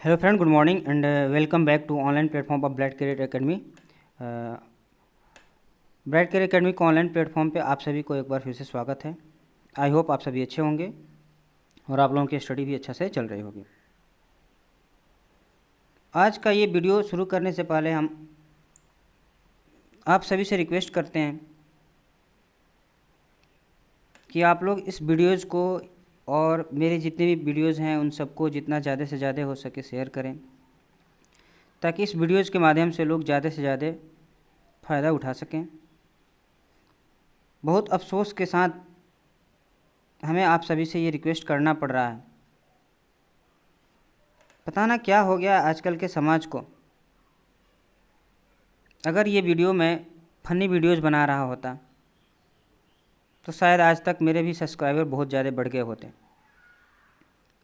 Hello friend, good morning and welcome back to online platform of Bright Career Academy. Bright Career Academy को online platform पे आप सभी को एक बार फिर से स्वागत है। आई होप आप सभी अच्छे होंगे और आप लोगों की स्टडी भी अच्छा से चल रही होगी। आज का ये वीडियो शुरू करने से पहले हम आप सभी से रिक्वेस्ट करते हैं कि आप लोग इस वीडियोज़ को और मेरे जितने भी वीडियोज़ हैं उन सबको जितना ज़्यादा से ज़्यादा हो सके शेयर करें, ताकि इस वीडियोज़ के माध्यम से लोग ज़्यादा से ज़्यादा फ़ायदा उठा सकें। बहुत अफसोस के साथ हमें आप सभी से ये रिक्वेस्ट करना पड़ रहा है। पता ना क्या हो गया आजकल के समाज को। अगर ये वीडियो मैं फ़नी वीडियोज़ बना रहा होता तो शायद आज तक मेरे भी सब्सक्राइबर बहुत ज़्यादा बढ़ गए होते,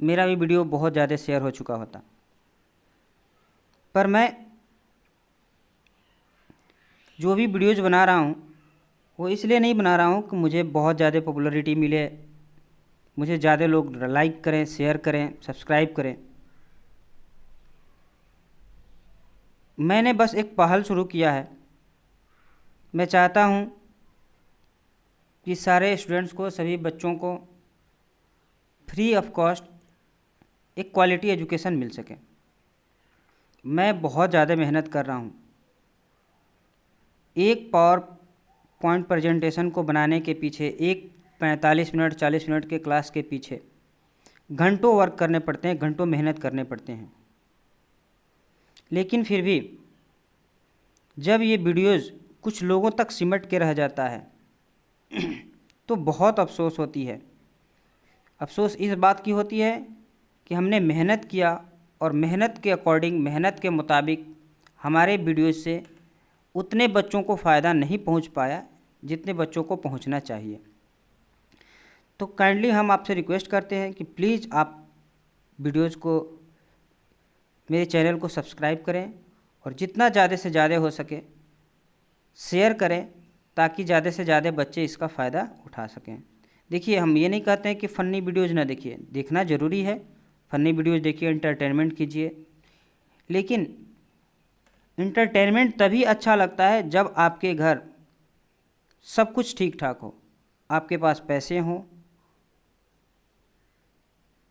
मेरा भी वीडियो बहुत ज़्यादा शेयर हो चुका होता। पर मैं जो भी वीडियोज़ बना रहा हूँ वो इसलिए नहीं बना रहा हूँ कि मुझे बहुत ज़्यादा पॉपुलैरिटी मिले, मुझे ज़्यादा लोग लाइक करें, शेयर करें, सब्सक्राइब करें। मैंने बस एक पहल शुरू किया है। मैं चाहता हूँ कि सारे स्टूडेंट्स को, सभी बच्चों को फ्री ऑफ कॉस्ट एक क्वालिटी एजुकेशन मिल सके। मैं बहुत ज़्यादा मेहनत कर रहा हूँ। एक पावर पॉइंट प्रेजेंटेशन को बनाने के पीछे, एक 45 मिनट 40 मिनट के क्लास के पीछे घंटों वर्क करने पड़ते हैं, घंटों मेहनत करने पड़ते हैं। लेकिन फिर भी जब ये वीडियोज़ कुछ लोगों तक सिमट के रह जाता है तो बहुत अफसोस होती है। अफसोस इस बात की होती है कि हमने मेहनत किया और मेहनत के अकॉर्डिंग, मेहनत के मुताबिक हमारे वीडियोज़ से उतने बच्चों को फ़ायदा नहीं पहुंच पाया जितने बच्चों को पहुंचना चाहिए। तो काइंडली हम आपसे रिक्वेस्ट करते हैं कि प्लीज़ आप वीडियोज़ को, मेरे चैनल को सब्सक्राइब करें और जितना ज़्यादा से ज़्यादा हो सके शेयर करें, ताकि ज़्यादा से ज़्यादा बच्चे इसका फ़ायदा उठा सकें। देखिए, हम ये नहीं कहते हैं कि फ़नी वीडियोज़ ना देखिए, देखना ज़रूरी है। फ़नी वीडियोज़ देखिए, एंटरटेनमेंट कीजिए। लेकिन एंटरटेनमेंट तभी अच्छा लगता है जब आपके घर सब कुछ ठीक ठाक हो, आपके पास पैसे हों,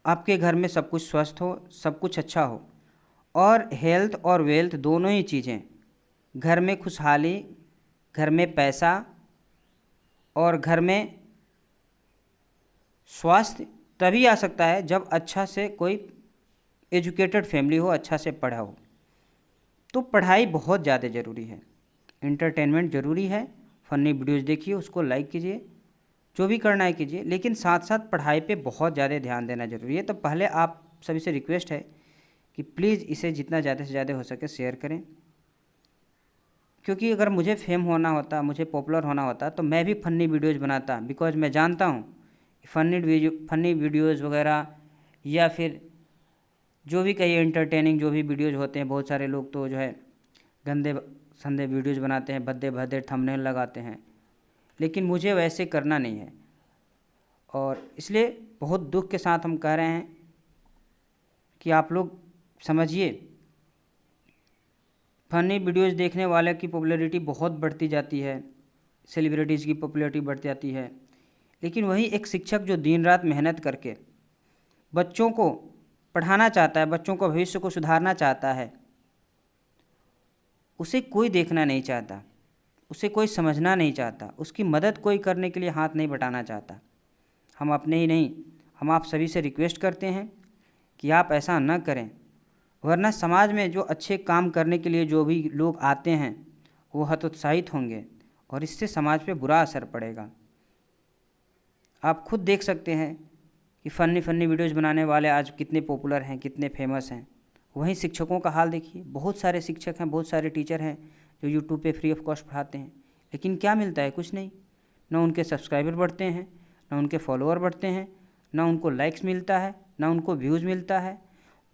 आपके घर में सब कुछ स्वस्थ हो, सब कुछ अच्छा हो। और हेल्थ और वेल्थ दोनों ही चीज़ें, घर में खुशहाली, घर में पैसा और घर में स्वास्थ्य तभी आ सकता है जब अच्छा से कोई एजुकेटेड फैमिली हो, अच्छा से पढ़ा हो। तो पढ़ाई बहुत ज़्यादा ज़रूरी है, एंटरटेनमेंट ज़रूरी है। फ़नी वीडियोज़ देखिए, उसको लाइक कीजिए, जो भी करना है कीजिए, लेकिन साथ साथ पढ़ाई पे बहुत ज़्यादा ध्यान देना ज़रूरी है। तो पहले आप सभी से रिक्वेस्ट है कि प्लीज़ इसे जितना ज़्यादा से ज़्यादा हो सके शेयर करें, क्योंकि अगर मुझे फेम होना होता, मुझे पॉपुलर होना होता तो मैं भी फ़नी वीडियोज़ बनाता। बिकॉज मैं जानता हूँ कि फ़नी वीडियोज़ वगैरह या फिर जो भी कहीं एंटरटेनिंग जो भी वीडियोज़ होते हैं, बहुत सारे लोग तो जो है गंदे संदे वीडियोज़ बनाते हैं, भद्दे भद्दे थंबनेल लगाते हैं, लेकिन मुझे वैसे करना नहीं है। और इसलिए बहुत दुख के साथ हम कह रहे हैं कि आप लोग समझिए, फ़नी वीडियोज़ देखने वाले की पॉपुलैरिटी बहुत बढ़ती जाती है, सेलिब्रिटीज़ की पॉपुलैरिटी बढ़ जाती है। लेकिन वही एक शिक्षक जो दिन रात मेहनत करके बच्चों को पढ़ाना चाहता है, बच्चों को भविष्य को सुधारना चाहता है, उसे कोई देखना नहीं चाहता, उसे कोई समझना नहीं चाहता, उसकी मदद कोई करने के लिए हाथ नहीं बटाना चाहता। हम अपने ही नहीं, हम आप सभी से रिक्वेस्ट करते हैं कि आप ऐसा न करें, वरना समाज में जो अच्छे काम करने के लिए जो भी लोग आते हैं वो हतोत्साहित होंगे और इससे समाज पे बुरा असर पड़ेगा। आप खुद देख सकते हैं कि फ़नी वीडियोज़ बनाने वाले आज कितने पॉपुलर हैं, कितने फेमस हैं। वहीं शिक्षकों का हाल देखिए, बहुत सारे शिक्षक हैं, बहुत सारे टीचर हैं जो यूट्यूब पे फ्री ऑफ कॉस्ट पढ़ाते हैं, लेकिन क्या मिलता है? कुछ नहीं। ना उनके सब्सक्राइबर बढ़ते हैं, ना उनके फॉलोअर बढ़ते हैं, ना उनको लाइक्स मिलता है, ना उनको व्यूज़ मिलता है।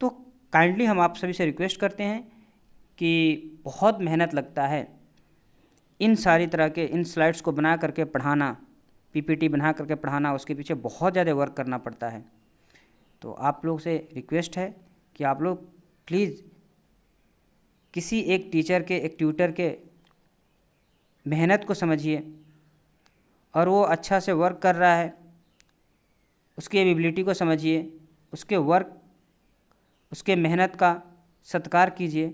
तो काइंडली हम आप सभी से रिक्वेस्ट करते हैं कि बहुत मेहनत लगता है इन सारी तरह के इन स्लाइड्स को बना करके पढ़ाना, पीपीटी बना करके पढ़ाना, उसके पीछे बहुत ज़्यादा वर्क करना पड़ता है। तो आप लोग से रिक्वेस्ट है कि आप लोग प्लीज़ किसी एक टीचर के, एक ट्यूटर के मेहनत को समझिए, और वो अच्छा से वर्क कर रहा है उसकी एबिलिटी को समझिए, उसके वर्क, उसके मेहनत का सत्कार कीजिए,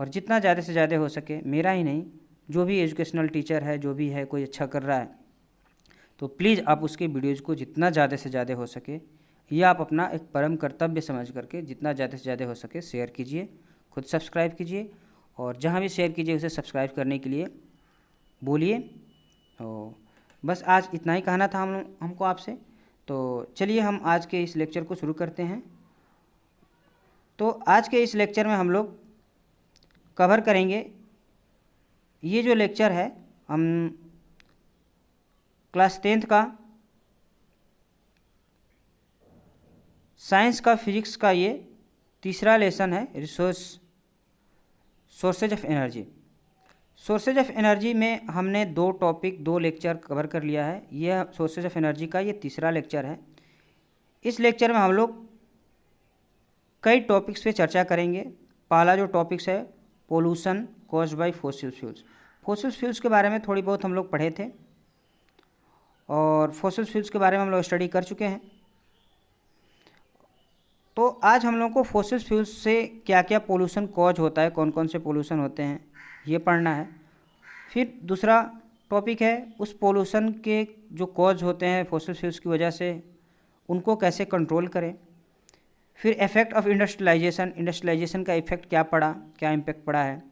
और जितना ज़्यादा से ज़्यादा हो सके, मेरा ही नहीं, जो भी एजुकेशनल टीचर है, जो भी है, कोई अच्छा कर रहा है तो प्लीज़ आप उसके वीडियोज़ को जितना ज़्यादा से ज़्यादा हो सके, यह आप अपना एक परम कर्तव्य समझ करके जितना ज़्यादा से ज़्यादा हो सके शेयर कीजिए, खुद सब्सक्राइब कीजिए, और जहाँ भी शेयर कीजिए उसे सब्सक्राइब करने के लिए बोलिए। और बस आज इतना ही कहना था हमको आपसे। तो चलिए हम आज के इस लेक्चर को शुरू करते हैं। तो आज के इस लेक्चर में हम लोग कवर करेंगे, ये जो लेक्चर है हम क्लास 10th का साइंस का फिजिक्स का ये तीसरा लेसन है, sources of energy. Sources of energy में हमने 2 टॉपिक 2 लेक्चर कवर कर लिया है। यह सोर्सेज ऑफ एनर्जी का ये तीसरा लेक्चर है। इस लेक्चर में हम लोग कई टॉपिक्स पे चर्चा करेंगे। पहला जो टॉपिक्स है pollution caused by fossil fuels. Fossil fuels के बारे में थोड़ी बहुत हम लोग पढ़े थे, और फॉसिल फ्यूल्स के बारे में हम लोग स्टडी कर चुके हैं। तो आज हम लोग को फॉसिल फ्यूल्स से क्या क्या पोल्यूशन कॉज होता है, कौन कौन से पोल्यूशन होते हैं, ये पढ़ना है। फिर दूसरा टॉपिक है उस पोल्यूशन के जो कॉज होते हैं फॉसिल फ्यूल्स की वजह से, उनको कैसे कंट्रोल करें। फिर इफेक्ट ऑफ इंडस्ट्रियलाइजेशन का इफेक्ट क्या पड़ा, क्या इम्पेक्ट पड़ा है।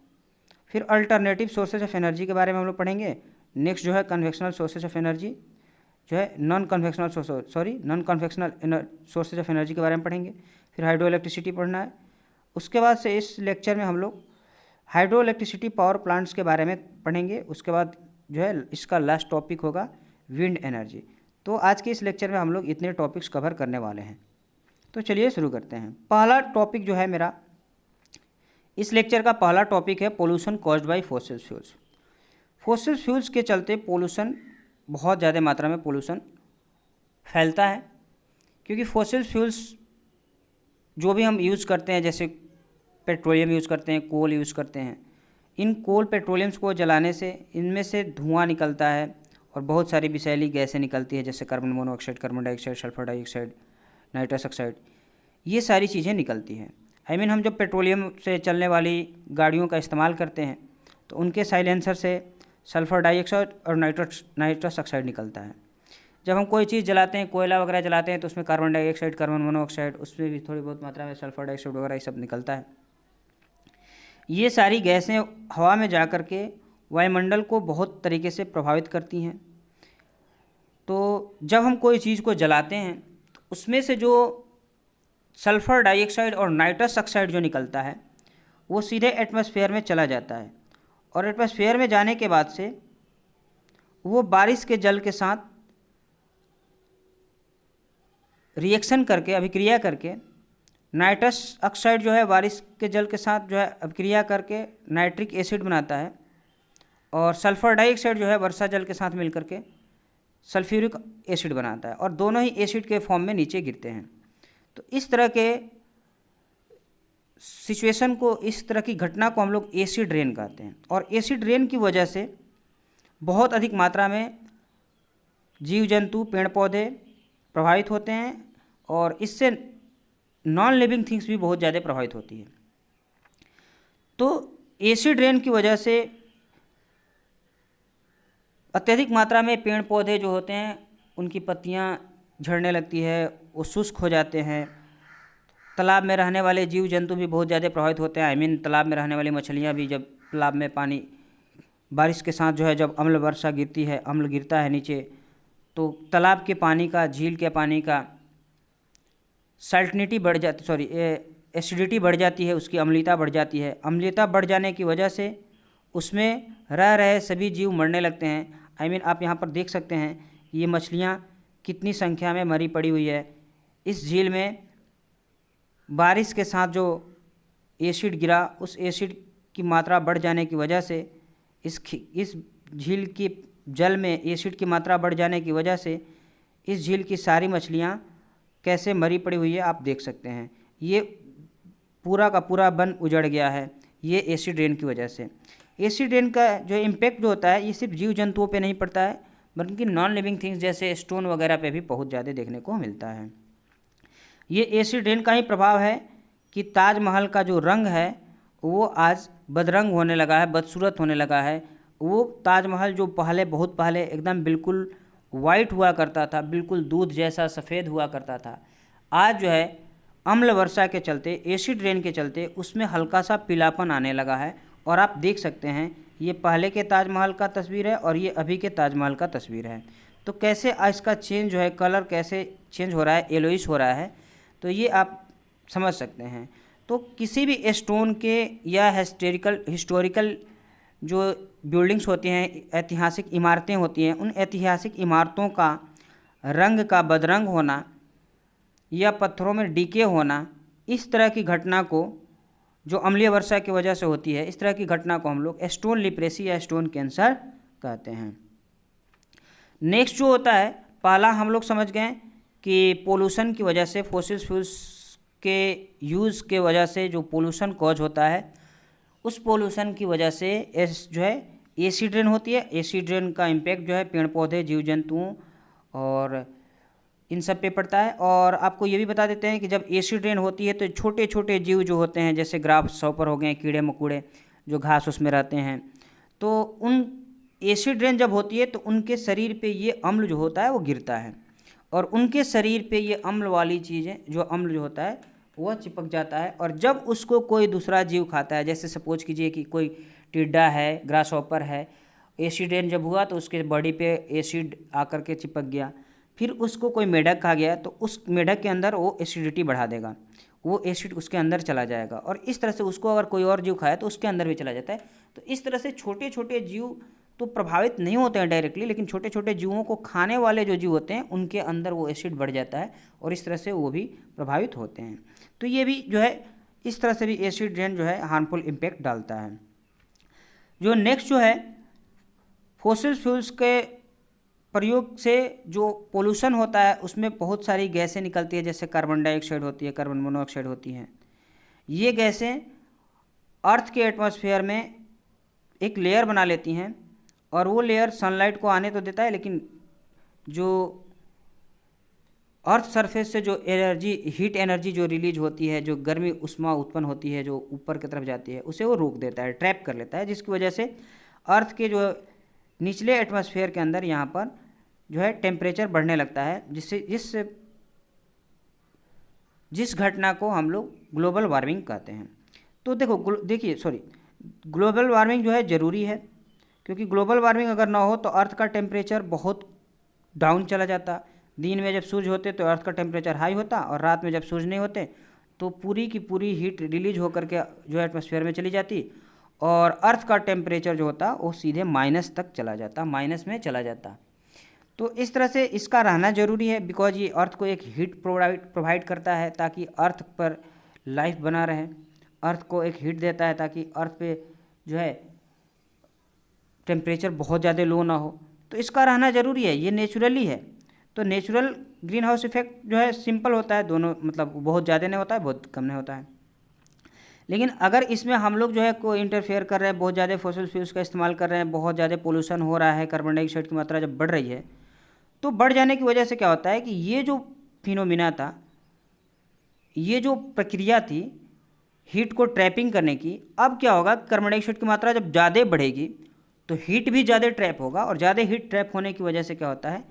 फिर अल्टरनेटिव सोर्सेज ऑफ एनर्जी के बारे में हम लोग पढ़ेंगे। नेक्स्ट जो है कन्वेक्शनल सोर्सेज ऑफ एनर्जी, जो है non convectional sources of energy के बारे में पढ़ेंगे। फिर हाइड्रो इलेक्ट्रिसिटी पढ़ना है। उसके बाद से इस लेक्चर में हम लोग हाइड्रो इलेक्ट्रिसिटी पावर प्लांट्स के बारे में पढ़ेंगे। उसके बाद जो है इसका लास्ट टॉपिक होगा विंड एनर्जी। तो आज के इस लेक्चर में हम लोग इतने टॉपिक्स कवर करने वाले हैं। तो चलिए शुरू करते हैं। पहला टॉपिक जो है मेरा इस लेक्चर का पहला टॉपिक है pollution caused by fossil fuels. Fossil fuels के चलते पोल्यूशन, बहुत ज़्यादा मात्रा में पोल्यूशन फैलता है, क्योंकि फॉसिल फ्यूल्स जो भी हम यूज़ करते हैं, जैसे पेट्रोलियम यूज़ करते हैं, कोल यूज़ करते हैं, इन कोल पेट्रोलियम्स को जलाने से इनमें से धुआं निकलता है और बहुत सारी विषैली गैसें निकलती है, जैसे carbon monoxide, carbon dioxide, sulphur dioxide, nitrous oxide, ये सारी चीज़ें निकलती हैं। हम जब पेट्रोलियम से चलने वाली गाड़ियों का इस्तेमाल करते हैं तो उनके साइलेंसर से सल्फर डाइऑक्साइड और नाइट्रस ऑक्साइड निकलता है। जब हम कोई चीज़ जलाते हैं, कोयला वगैरह जलाते हैं, तो उसमें कार्बन डाइऑक्साइड, कार्बन मोनोऑक्साइड, उसमें भी थोड़ी बहुत मात्रा में सल्फर डाइऑक्साइड वगैरह ये सब निकलता है। ये सारी गैसें हवा में जा कर के वायुमंडल को बहुत तरीके से प्रभावित करती हैं। तो जब हम कोई चीज़ को जलाते हैं तो उसमें से जो सल्फ़र डाइऑक्साइड और नाइट्रस ऑक्साइड जो निकलता है वो सीधे एटमॉस्फेयर में चला जाता है, और एटमॉस्फेयर में जाने के बाद से वो बारिश के जल के साथ रिएक्शन करके, अभिक्रिया करके, नाइट्रस ऑक्साइड जो है बारिश के जल के साथ जो है अभिक्रिया करके नाइट्रिक एसिड बनाता है, और सल्फ़र डाइऑक्साइड जो है वर्षा जल के साथ मिल करके सल्फ्यूरिक एसिड बनाता है, और दोनों ही एसिड के फॉर्म में नीचे गिरते हैं। तो इस तरह के सिचुएशन को, इस तरह की घटना को हम लोग एसिड रेन कहते हैं। और एसिड रेन की वजह से बहुत अधिक मात्रा में जीव जंतु, पेड़ पौधे प्रभावित होते हैं, और इससे नॉन लिविंग थिंग्स भी बहुत ज़्यादा प्रभावित होती है। तो एसिड रेन की वजह से अत्यधिक मात्रा में पेड़ पौधे जो होते हैं उनकी पत्तियां झड़ने लगती है, वो शुष्क हो जाते हैं। तालाब में रहने वाले जीव जंतु भी बहुत ज़्यादा प्रभावित होते हैं। तालाब में रहने वाली मछलियां भी, जब तालाब में पानी बारिश के साथ जो है, जब अम्ल वर्षा गिरती है, अम्ल गिरता है नीचे, तो तालाब के पानी का, झील के पानी का सल्टनिटी बढ़ जाती, एसिडिटी बढ़ जाती है, उसकी अम्लीयता बढ़ जाती है। अम्लीयता बढ़ जाने की वजह से उसमें रह रहे सभी जीव मरने लगते हैं। आप यहाँ पर देख सकते हैं ये मछलियाँ कितनी संख्या में मरी पड़ी हुई है। इस झील में बारिश के साथ जो एसिड गिरा, उस एसिड की मात्रा बढ़ जाने की वजह से इस झील की जल में एसिड की मात्रा बढ़ जाने की वजह से इस झील की सारी मछलियाँ कैसे मरी पड़ी हुई है आप देख सकते हैं। ये पूरा का पूरा वन उजड़ गया है, ये एसिड रेन की वजह से। एसिड रेन का जो इम्पैक्ट जो होता है ये सिर्फ जीव जंतुओं पे नहीं पड़ता है, बल्कि नॉन लिविंग थिंग्स जैसे स्टोन वगैरह पे भी बहुत ज़्यादा देखने को मिलता है। ये एसिड रेन का ही प्रभाव है कि ताजमहल का जो रंग है वो आज बदरंग होने लगा है, बदसूरत होने लगा है। वो ताजमहल जो बहुत पहले एकदम बिल्कुल वाइट हुआ करता था, बिल्कुल दूध जैसा सफ़ेद हुआ करता था, आज जो है अम्ल वर्षा के चलते, एसिड रेन के चलते उसमें हल्का सा पीलापन आने लगा है। और आप देख सकते हैं ये पहले के ताजमहल का तस्वीर है और ये अभी के ताजमहल का तस्वीर है। तो कैसे इसका चेंज जो है, कलर कैसे चेंज हो रहा है, येलोइश हो रहा है, तो ये आप समझ सकते हैं। तो किसी भी स्टोन के या हिस्टोरिकल जो बिल्डिंग्स होती हैं, ऐतिहासिक इमारतें होती हैं, उन ऐतिहासिक इमारतों का रंग का बदरंग होना या पत्थरों में डीके होना, इस तरह की घटना को, जो अम्लीय वर्षा की वजह से होती है, इस तरह की घटना को हम लोग स्टोन लिप्रेसी या स्टोन कैंसर कहते हैं। नेक्स्ट जो होता है, पहला हम लोग समझ गए कि पोल्यूशन की वजह से, फॉसिल फ्यूल्स के यूज़ के वजह से जो पोल्यूशन कॉज होता है, उस पोल्यूशन की वजह से जो है एसिड रेन होती है। एसिड रेन का इम्पैक्ट जो है पेड़ पौधे, जीव जंतुओं और इन सब पे पड़ता है। और आपको ये भी बता देते हैं कि जब एसिड रेन होती है तो छोटे छोटे जीव जो होते हैं, जैसे ग्रास हॉपर हो गए, कीड़े मकोड़े जो घास उसमें रहते हैं, तो उन एसिड रेन जब होती है तो उनके शरीर पे ये अम्ल जो होता है वो गिरता है, और उनके शरीर पे ये अम्ल वाली चीज़ें, जो अम्ल जो होता है वह चिपक जाता है। और जब उसको कोई दूसरा जीव खाता है, जैसे सपोज कीजिए कि कोई टिड्डा है, ग्रास हॉपर है, एसिड रेन जब हुआ तो उसके बॉडी पे एसिड आकर के चिपक गया, फिर उसको कोई मेढक खा गया तो उस मेढक के अंदर वो एसिडिटी बढ़ा देगा, वो एसिड उसके अंदर चला जाएगा, और इस तरह से उसको अगर कोई और जीव खाए तो उसके अंदर भी चला जाता है। तो इस तरह से छोटे छोटे जीव तो प्रभावित नहीं होते हैं डायरेक्टली, लेकिन छोटे छोटे जीवों को खाने वाले जो जीव होते हैं उनके अंदर वो एसिड बढ़ जाता है, और इस तरह से वो भी प्रभावित होते हैं। तो ये भी जो है इस तरह से भी एसिड रेन जो है हार्मफुल इम्पैक्ट डालता है। जो नेक्स्ट जो है, फॉसिल फ्यूल्स के प्रयोग से जो पोल्यूशन होता है उसमें बहुत सारी गैसें निकलती है, जैसे कार्बन डाइऑक्साइड होती है, कार्बन मोनोऑक्साइड होती हैं। ये गैसें अर्थ के एटमॉस्फेयर में एक लेयर बना लेती हैं, और वो लेयर सनलाइट को आने तो देता है, लेकिन जो अर्थ सरफेस से जो एनर्जी, हीट एनर्जी जो रिलीज होती है, जो गर्मी उष्मा उत्पन्न होती है जो ऊपर की तरफ जाती है, उसे वो रोक देता है, ट्रैप कर लेता है, जिसकी वजह से अर्थ के जो निचले एटमॉस्फेयर के अंदर यहाँ पर जो है टेम्परेचर बढ़ने लगता है, जिस घटना को हम लोग ग्लोबल वार्मिंग कहते हैं। तो देखिए ग्लोबल वार्मिंग जो है ज़रूरी है, क्योंकि ग्लोबल वार्मिंग अगर ना हो तो अर्थ का टेम्परेचर बहुत डाउन चला जाता। दिन में जब सूरज होते तो अर्थ का टेम्परेचर हाई होता, और रात में जब सूरज नहीं होते तो पूरी की पूरी हीट रिलीज होकर के जो है एटमॉस्फेयर में चली जाती, और अर्थ का टेम्परेचर जो होता वो सीधे माइनस तक चला जाता, माइनस में चला जाता। तो इस तरह से इसका रहना ज़रूरी है, बिकॉज ये अर्थ को एक हीट प्रोवाइड करता है ताकि अर्थ पर लाइफ बना रहे। अर्थ को एक हीट देता है ताकि अर्थ पे जो है टेम्परेचर बहुत ज़्यादा लो ना हो, तो इसका रहना ज़रूरी है, ये नेचुरली है। तो नेचुरल ग्रीन हाउस इफेक्ट जो है सिंपल होता है, दोनों मतलब बहुत ज़्यादा नहीं होता है, बहुत कम नहीं होता है। लेकिन अगर इसमें हम लोग जो है कोई इंटरफेयर कर रहे हैं, बहुत ज़्यादा फॉसिल फ्यूल्स का इस्तेमाल कर रहे हैं, बहुत ज़्यादा पोल्यूशन हो रहा है, कार्बन डाइऑक्साइड की मात्रा जब बढ़ रही है, तो बढ़ जाने की वजह से क्या होता है कि ये जो फिनोमिना था, ये जो प्रक्रिया थी हीट को ट्रैपिंग करने की, अब क्या होगा, कार्बन डाइऑक्साइड की मात्रा जब ज़्यादा बढ़ेगी तो हीट भी ज़्यादा ट्रैप होगा, और ज़्यादा हीट ट्रैप होने की वजह से क्या होता है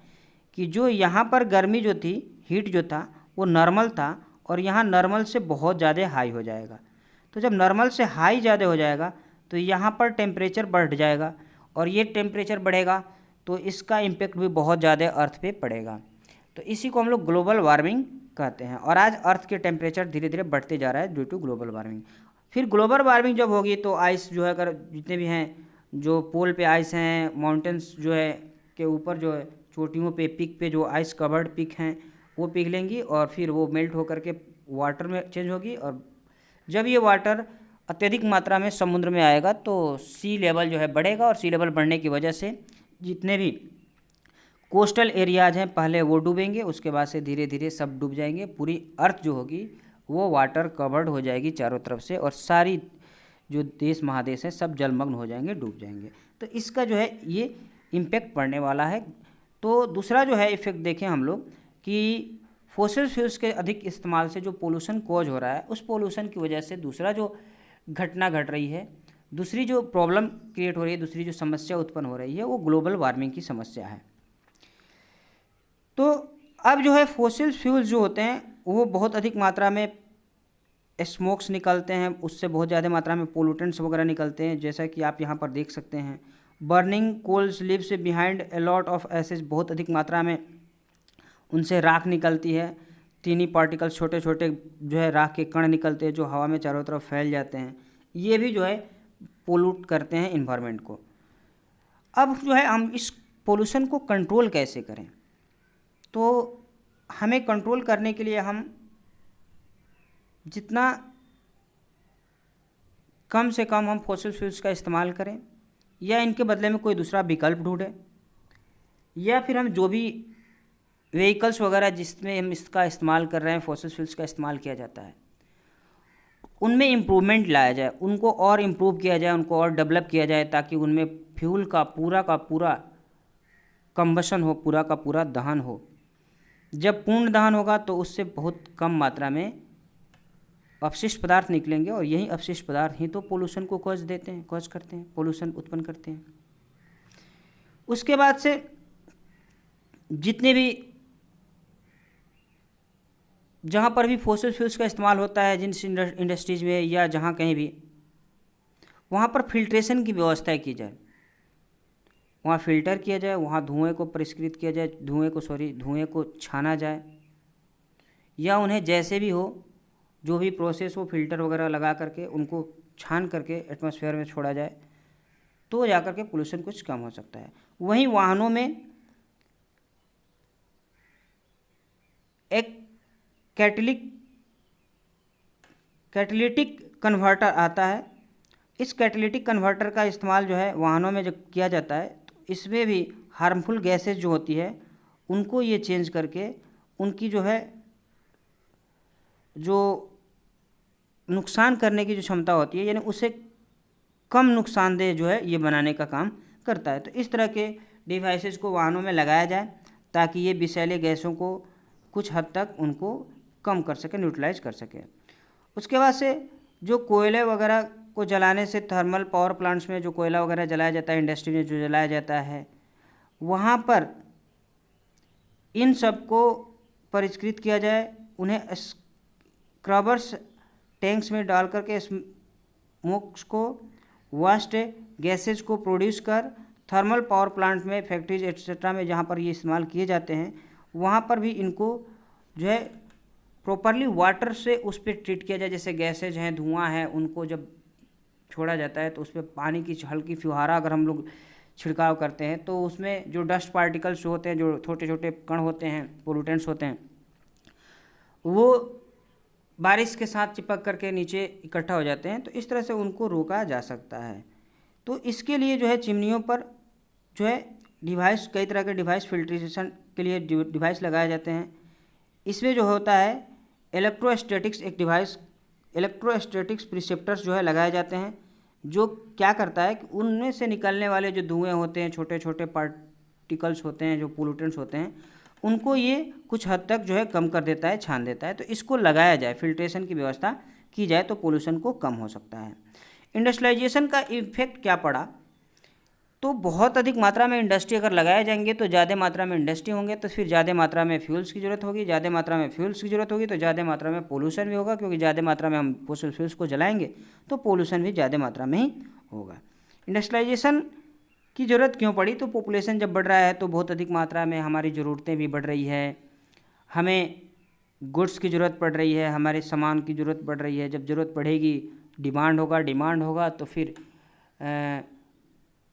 कि जो यहाँ पर गर्मी जो थी, हीट जो था वो नॉर्मल था, और यहाँ नॉर्मल से बहुत ज़्यादा हाई हो जाएगा। तो जब नॉर्मल से हाई ज़्यादा हो जाएगा तो यहाँ पर टेम्परेचर बढ़ जाएगा, और ये टेम्परेचर बढ़ेगा तो इसका इम्पेक्ट भी बहुत ज़्यादा अर्थ पे पड़ेगा। तो इसी को हम लोग ग्लोबल वार्मिंग कहते हैं, और आज अर्थ के टेम्परेचर धीरे धीरे बढ़ते जा रहा है ड्यू टू ग्लोबल वार्मिंग। फिर ग्लोबल वार्मिंग जब होगी तो आइस जो है, अगर जितने भी हैं, जो पोल पे आइस हैं, माउंटेन्स जो है के ऊपर जो है चोटियों पे, पीक पे जो आइस कवर्ड पीक हैं वो पिघलेंगी, और फिर वो मेल्ट होकर के वाटर में चेंज होगी, और जब ये वाटर अत्यधिक मात्रा में समुद्र में आएगा तो सी लेवल जो है बढ़ेगा, और सी लेवल बढ़ने की वजह से जितने भी कोस्टल एरियाज हैं पहले वो डूबेंगे, उसके बाद से धीरे धीरे सब डूब जाएंगे, पूरी अर्थ जो होगी वो वाटर कवर्ड हो जाएगी चारों तरफ से, और सारी जो देश महादेश हैं सब जलमग्न हो जाएंगे, डूब जाएंगे। तो इसका जो है ये इम्पैक्ट पड़ने वाला है। तो दूसरा जो है इफेक्ट देखें हम लोग कि फॉसिल फ्यूल्स के अधिक इस्तेमाल से जो पोल्यूशन कॉज हो रहा है, उस पोल्यूशन की वजह से दूसरा जो घटना घट रही है, दूसरी जो प्रॉब्लम क्रिएट हो रही है, दूसरी जो समस्या उत्पन्न हो रही है, वो ग्लोबल वार्मिंग की समस्या है। तो अब जो है फॉसिल फ्यूल्स जो होते हैं वो बहुत अधिक मात्रा में स्मोक्स निकलते हैं, उससे बहुत ज़्यादा मात्रा में पोल्यूटेंट्स वगैरह निकलते हैं, जैसा कि आप यहाँ पर देख सकते हैं। Burning coals leaves behind a lot of ashes, बहुत अधिक मात्रा में उनसे राख निकलती है, टीनी पार्टिकल्स, छोटे छोटे जो है राख के कण निकलते हैं जो हवा में चारों तरफ फैल जाते हैं। ये भी जो है पोल्यूट करते हैं इन्वायरमेंट को। अब जो है हम इस पोल्यूशन को कंट्रोल कैसे करें, तो हमें कंट्रोल करने के लिए हम जितना कम से कम हम फॉसिल फ्यूल्स का इस्तेमाल करें, या इनके बदले में कोई दूसरा विकल्प ढूंढें, या फिर हम जो भी व्हीकल्स वगैरह जिसमें हम इसका इस्तेमाल कर रहे हैं, फॉसिल फ्यूल्स का इस्तेमाल किया जाता है, उनमें इम्प्रूवमेंट लाया जाए, उनको और इम्प्रूव किया जाए, उनको और डेवलप किया जाए, ताकि उनमें फ्यूल का पूरा कंबशन हो, पूरा का पूरा दहन हो। जब पूर्ण दहन होगा तो उससे बहुत कम मात्रा में अपशिष्ट पदार्थ निकलेंगे, और यही अपशिष्ट पदार्थ ही तो पोल्यूशन को कॉज करते हैं, पोल्यूशन उत्पन्न करते हैं। उसके बाद से जितने भी जहाँ पर भी फॉसिल फ्यूल्स का इस्तेमाल होता है, जिन इंडस्ट्रीज में या जहाँ कहीं भी, वहाँ पर फिल्ट्रेशन की व्यवस्था की जाए, वहाँ फ़िल्टर किया जाए, वहाँ धुएं को परिष्कृत किया जाए, धुएं को छाना जाए, या उन्हें जैसे भी हो, जो भी प्रोसेस हो, फिल्टर वगैरह लगा करके उनको छान करके एटमॉस्फेयर में छोड़ा जाए, तो जाकर के पोल्यूशन कुछ कम हो सकता है। वहीं वाहनों में एक कैटालिटिक कन्वर्टर आता है। इस कैटालिटिक कन्वर्टर का इस्तेमाल जो है वाहनों में जब किया जाता है, तो इसमें भी हार्मफुल गैसेज जो होती है उनको ये चेंज करके उनकी जो है जो नुकसान करने की जो क्षमता होती है, यानी उसे कम नुकसानदेह जो है ये बनाने का काम करता है। तो इस तरह के डिवाइसेस को वाहनों में लगाया जाए, ताकि ये विषैले गैसों को कुछ हद तक उनको कम कर सके, न्यूट्रलाइज कर सके। उसके बाद से जो कोयले वगैरह को जलाने से, थर्मल पावर प्लांट्स में जो कोयला वगैरह जलाया जाता है, इंडस्ट्री में जो जलाया जाता है, वहाँ पर इन सब को परिष्कृत किया जाए, उन्हें स्क्रबर्स टैंक्स में डाल करके स्मोक्स को, वास्ट गैसेज को प्रोड्यूस कर थर्मल पावर प्लांट में, फैक्ट्रीज एट्सेट्रा में जहाँ पर ये इस्तेमाल किए जाते हैं, वहाँ पर भी इनको जो है प्रॉपरली वाटर से उस पर ट्रीट किया जाए। जैसे गैसेज हैं, धुआं है, उनको जब छोड़ा जाता है तो उस पर पानी की हल्की फुहारा अगर हम लोग छिड़काव करते हैं, तो उसमें जो डस्ट पार्टिकल्स होते हैं, जो छोटे छोटे कण होते हैं, पोल्यूटेंट्स होते हैं, वो बारिश के साथ चिपक करके नीचे इकट्ठा हो जाते हैं। तो इस तरह से उनको रोका जा सकता है। तो इसके लिए जो है चिमनियों पर जो है डिवाइस, कई तरह के डिवाइस, फिल्ट्रेशन के लिए डिवाइस लगाए जाते हैं। इसमें जो होता है इलेक्ट्रोस्टैटिक्स, एक डिवाइस इलेक्ट्रोस्टैटिक्स प्रिसेप्टर्स जो है लगाए जाते हैं, जो क्या करता है कि उनमें से निकलने वाले जो धुएँ होते हैं, छोटे छोटे पार्टिकल्स होते हैं, जो पोल्यूटेंट्स होते हैं, उनको ये कुछ हद तक जो है कम कर देता है, छान देता है। तो इसको लगाया जाए, फिल्ट्रेशन की व्यवस्था की जाए, तो पोल्यूशन को कम हो सकता है। इंडस्ट्रियलाइजेशन का इफेक्ट क्या पड़ा, तो बहुत अधिक मात्रा में इंडस्ट्री अगर लगाए जाएंगे तो ज़्यादा मात्रा में इंडस्ट्री होंगे, तो फिर ज़्यादा मात्रा में फ्यूल्स की ज़रूरत होगी, ज़्यादा मात्रा में फ्यूल्स की ज़रूरत होगी तो ज़्यादा मात्रा में पोल्यूशन भी होगा, क्योंकि ज़्यादा मात्रा में हम फॉसिल फ्यूल्स को जलाएंगे तो पोल्यूशन भी ज़्यादा मात्रा में ही होगा। इंडस्ट्रियलाइजेशन की ज़रूरत क्यों पड़ी, तो पॉपुलेशन जब बढ़ रहा है तो बहुत अधिक मात्रा में हमारी ज़रूरतें भी बढ़ रही है, हमें गुड्स की ज़रूरत पड़ रही है, हमारे सामान की ज़रूरत पड़ रही है। जब ज़रूरत बढ़ेगी, डिमांड होगा तो फिर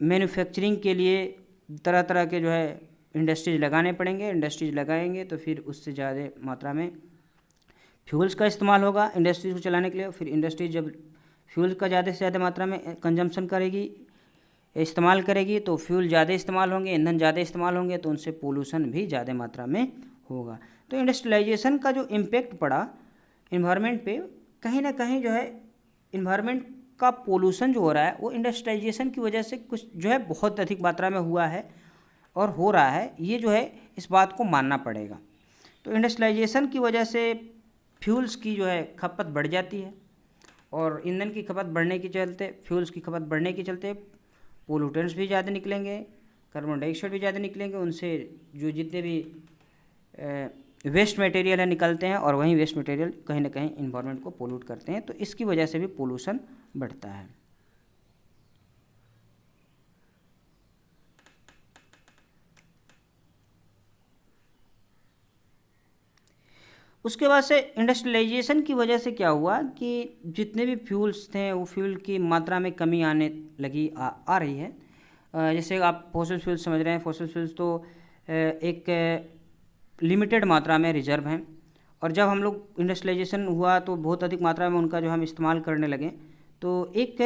मैन्युफैक्चरिंग के लिए तरह तरह के जो है इंडस्ट्रीज लगाने पड़ेंगे। इंडस्ट्रीज लगाएंगे तो फिर उससे ज़्यादा मात्रा में फ्यूल्स का इस्तेमाल होगा इंडस्ट्रीज को चलाने के लिए। फिर इंडस्ट्रीज जब फ्यूल का ज़्यादा से ज़्यादा मात्रा में कंजम्पशन करेगी, इस्तेमाल करेगी, तो फ्यूल ज़्यादा इस्तेमाल होंगे, ईंधन ज़्यादा इस्तेमाल होंगे, तो उनसे पोल्यूशन भी ज़्यादा मात्रा में होगा। तो इंडस्ट्रियलाइजेशन का जो इम्पेक्ट पड़ा, इन्वायरमेंट पे कहीं ना कहीं जो है इन्वायरमेंट का पोल्यूशन जो हो रहा है वो इंडस्ट्रियलाइजेशन की वजह से कुछ जो है बहुत अधिक मात्रा में हुआ है और हो रहा है। ये जो है इस बात को मानना पड़ेगा। तो इंडस्ट्रियलाइजेशन की वजह से फ्यूल्स की जो है खपत बढ़ जाती है और ईंधन की खपत बढ़ने के चलते, फ्यूल्स की खपत बढ़ने के चलते पोल्यूटेंट्स भी ज़्यादा निकलेंगे, कार्बन डाइऑक्साइड भी ज़्यादा निकलेंगे, उनसे जो जितने भी वेस्ट मटेरियल है निकलते हैं और वहीं वेस्ट मटेरियल कहीं ना कहीं इन्वायरमेंट को पोल्यूट करते हैं। तो इसकी वजह से भी पोल्यूशन बढ़ता है। उसके बाद से इंडस्ट्रियलाइजेशन की वजह से क्या हुआ कि जितने भी फ्यूल्स थे वो फ्यूल की मात्रा में कमी आने लगी, आ रही है। जैसे आप फॉसिल फ्यूल्स समझ रहे हैं, फॉसिल फ्यूल्स तो एक लिमिटेड मात्रा में रिजर्व हैं और जब हम लोग इंडस्ट्रियलाइजेशन हुआ तो बहुत अधिक मात्रा में उनका जो हम इस्तेमाल करने लगे तो एक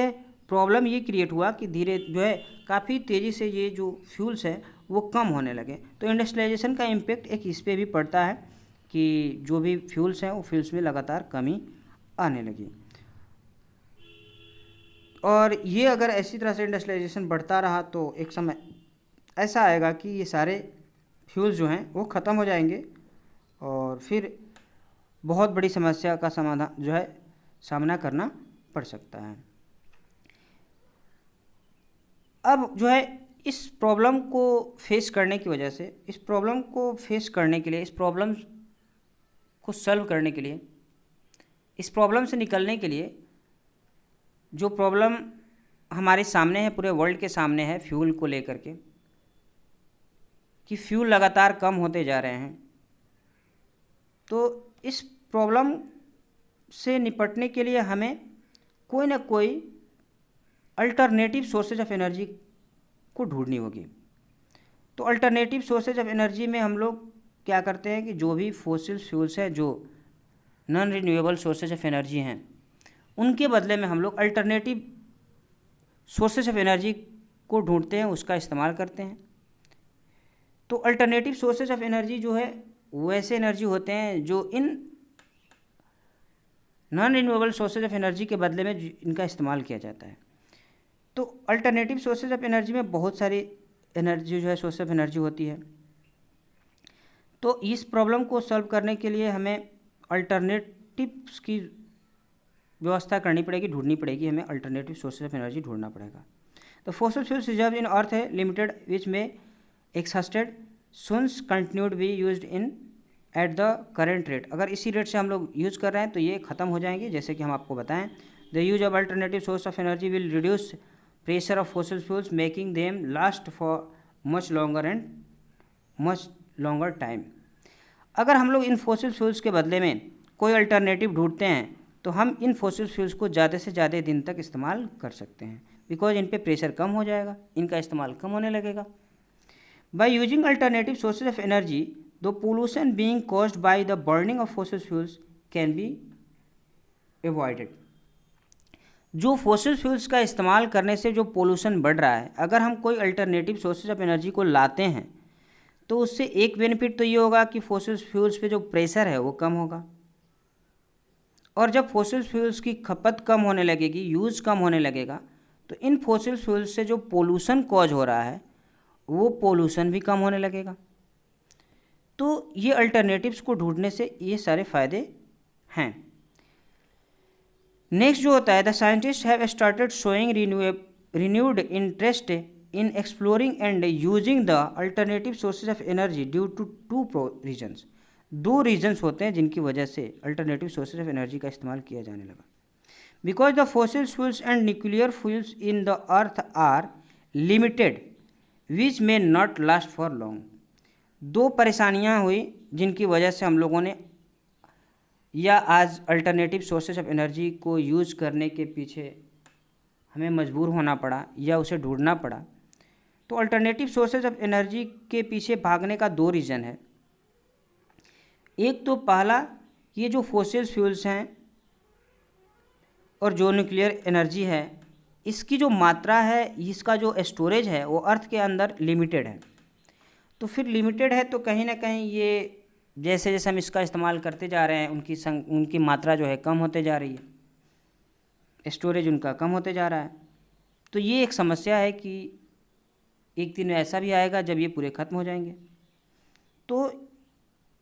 प्रॉब्लम ये क्रिएट हुआ कि धीरे जो है काफ़ी तेज़ी से ये जो फ्यूल्स है वो कम होने लगे। तो इंडस्ट्रियलाइजेशन का इम्पेक्ट एक इस पर भी पड़ता है कि जो भी फ्यूल्स हैं वो फ्यूल्स में लगातार कमी आने लगी। और ये अगर ऐसी तरह से इंडस्ट्रियलाइजेशन बढ़ता रहा तो एक समय ऐसा आएगा कि ये सारे फ्यूल्स जो हैं वो ख़त्म हो जाएंगे और फिर बहुत बड़ी समस्या का समाधान जो है सामना करना पड़ सकता है। अब जो है इस प्रॉब्लम को फेस करने की वजह से, इस प्रॉब्लम को फेस करने के लिए, इस प्रॉब्लम को सॉल्व करने के लिए, इस प्रॉब्लम से निकलने के लिए जो प्रॉब्लम हमारे सामने है, पूरे वर्ल्ड के सामने है फ्यूल को लेकर के कि फ्यूल लगातार कम होते जा रहे हैं, तो इस प्रॉब्लम से निपटने के लिए हमें कोई ना कोई अल्टरनेटिव सोर्सेज ऑफ एनर्जी को ढूंढनी होगी। तो अल्टरनेटिव सोर्सेज ऑफ एनर्जी में हम लोग क्या करते हैं कि जो भी फॉसिल फ्यूल्स है, जो non renewable sources of energy हैं, उनके बदले में हम लोग अल्टरनेटिव सोर्सेज ऑफ एनर्जी को ढूंढते हैं, उसका इस्तेमाल करते हैं। तो अल्टरनेटिव सोर्सेज ऑफ एनर्जी जो है वैसे एनर्जी होते हैं जो in non renewable sources of energy के बदले में इनका इस्तेमाल किया जाता है। तो अल्टरनेटिव सोर्सेज ऑफ एनर्जी में बहुत सारी एनर्जी जो है सोर्स ऑफ एनर्जी होती है। तो इस प्रॉब्लम को सॉल्व करने के लिए हमें अल्टरनेटिव्स की व्यवस्था करनी पड़ेगी, ढूंढनी पड़ेगी, हमें अल्टरनेटिव सोर्सेज ऑफ एनर्जी ढूंढना पड़ेगा। तो fossil fuels reserve in earth है लिमिटेड विच में exhausted soon continued be used in at the current rate. अगर इसी रेट से हम लोग यूज़ कर रहे हैं तो ये ख़त्म हो जाएंगे। जैसे कि हम आपको बताएं, the use of alternative source of energy will reduce pressure of fossil fuels making them last for much longer and much longer time. अगर हम लोग इन फॉसिल फ्यूल्स के बदले में कोई अल्टरनेटिव ढूंढते हैं तो हम इन फॉसिल फ्यूल्स को ज़्यादा से ज़्यादा दिन तक इस्तेमाल कर सकते हैं, बिकॉज इन पे प्रेशर कम हो जाएगा, इनका इस्तेमाल कम होने लगेगा। By using alternative sources of energy the pollution being caused by the burning of fossil fuels can be avoided. जो फॉसिल फ्यूल्स का इस्तेमाल करने से जो पोल्यूशन बढ़ रहा है, अगर हम कोई अल्टरनेटिव सोर्सेज ऑफ एनर्जी को लाते हैं तो उससे एक बेनिफिट तो ये होगा कि फॉसिल फ्यूल्स पे जो प्रेशर है वो कम होगा। और जब फॉसिल फ्यूल्स की खपत कम होने लगेगी, यूज़ कम होने लगेगा, तो इन फॉसिल फ्यूल्स से जो पोल्यूशन कॉज हो रहा है वो पोल्यूशन भी कम होने लगेगा। तो ये अल्टरनेटिव्स को ढूंढने से ये सारे फायदे हैं। नेक्स्ट जो होता है, the scientist have started showing renewed interest in exploring and using the alternative sources of energy due to two reasons. दो रीजन्स होते हैं जिनकी वजह से अल्टरनेटिव सोर्सेज ऑफ एनर्जी का इस्तेमाल किया जाने लगा। Because the fossil fuels and nuclear fuels in the earth are limited which may not last for long. दो परेशानियां हुई जिनकी वजह से हम लोगों ने या आज अल्टरनेटिव सोर्सेज ऑफ एनर्जी को यूज़ करने के पीछे हमें मजबूर होना पड़ा या उसे ढूंढना पड़ा। तो अल्टरनेटिव सोर्सेज ऑफ एनर्जी के पीछे भागने का दो रीज़न है। एक तो पहला, ये जो फॉसिल फ्यूल्स हैं और जो न्यूक्लियर एनर्जी है, इसकी जो मात्रा है, इसका जो स्टोरेज है वो अर्थ के अंदर लिमिटेड है। तो फिर लिमिटेड है तो कहीं ना कहीं ये जैसे जैसे हम इसका इस्तेमाल करते जा रहे हैं उनकी मात्रा जो है कम होते जा रही है, स्टोरेज उनका कम होते जा रहा है। तो ये एक समस्या है कि एक दिन ऐसा भी आएगा जब ये पूरे ख़त्म हो जाएंगे। तो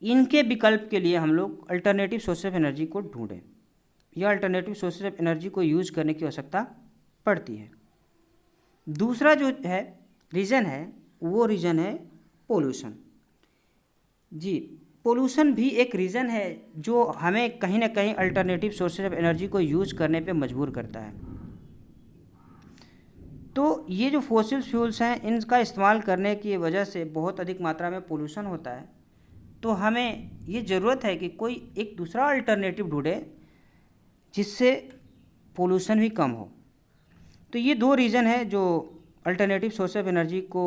इनके विकल्प के लिए हम लोग अल्टरनेटिव सोर्स ऑफ एनर्जी को ढूंढें या अल्टरनेटिव सोर्स ऑफ एनर्जी को यूज़ करने की आवश्यकता पड़ती है। दूसरा जो है रीज़न है वो रीज़न है पोल्यूशन। जी, पोल्यूशन भी एक रीज़न है जो हमें कहीं ना कहीं अल्टरनेटिव सोर्सेज ऑफ एनर्जी को यूज़ करने पे मजबूर करता है। तो ये जो फॉसिल फ्यूल्स हैं इनका इस्तेमाल करने की वजह से बहुत अधिक मात्रा में पोल्यूशन होता है। तो हमें ये ज़रूरत है कि कोई एक दूसरा अल्टरनेटिव ढूंढे जिससे पोल्यूशन भी कम हो। तो ये दो रीज़न है जो अल्टरनेटिव सोर्स ऑफ एनर्जी को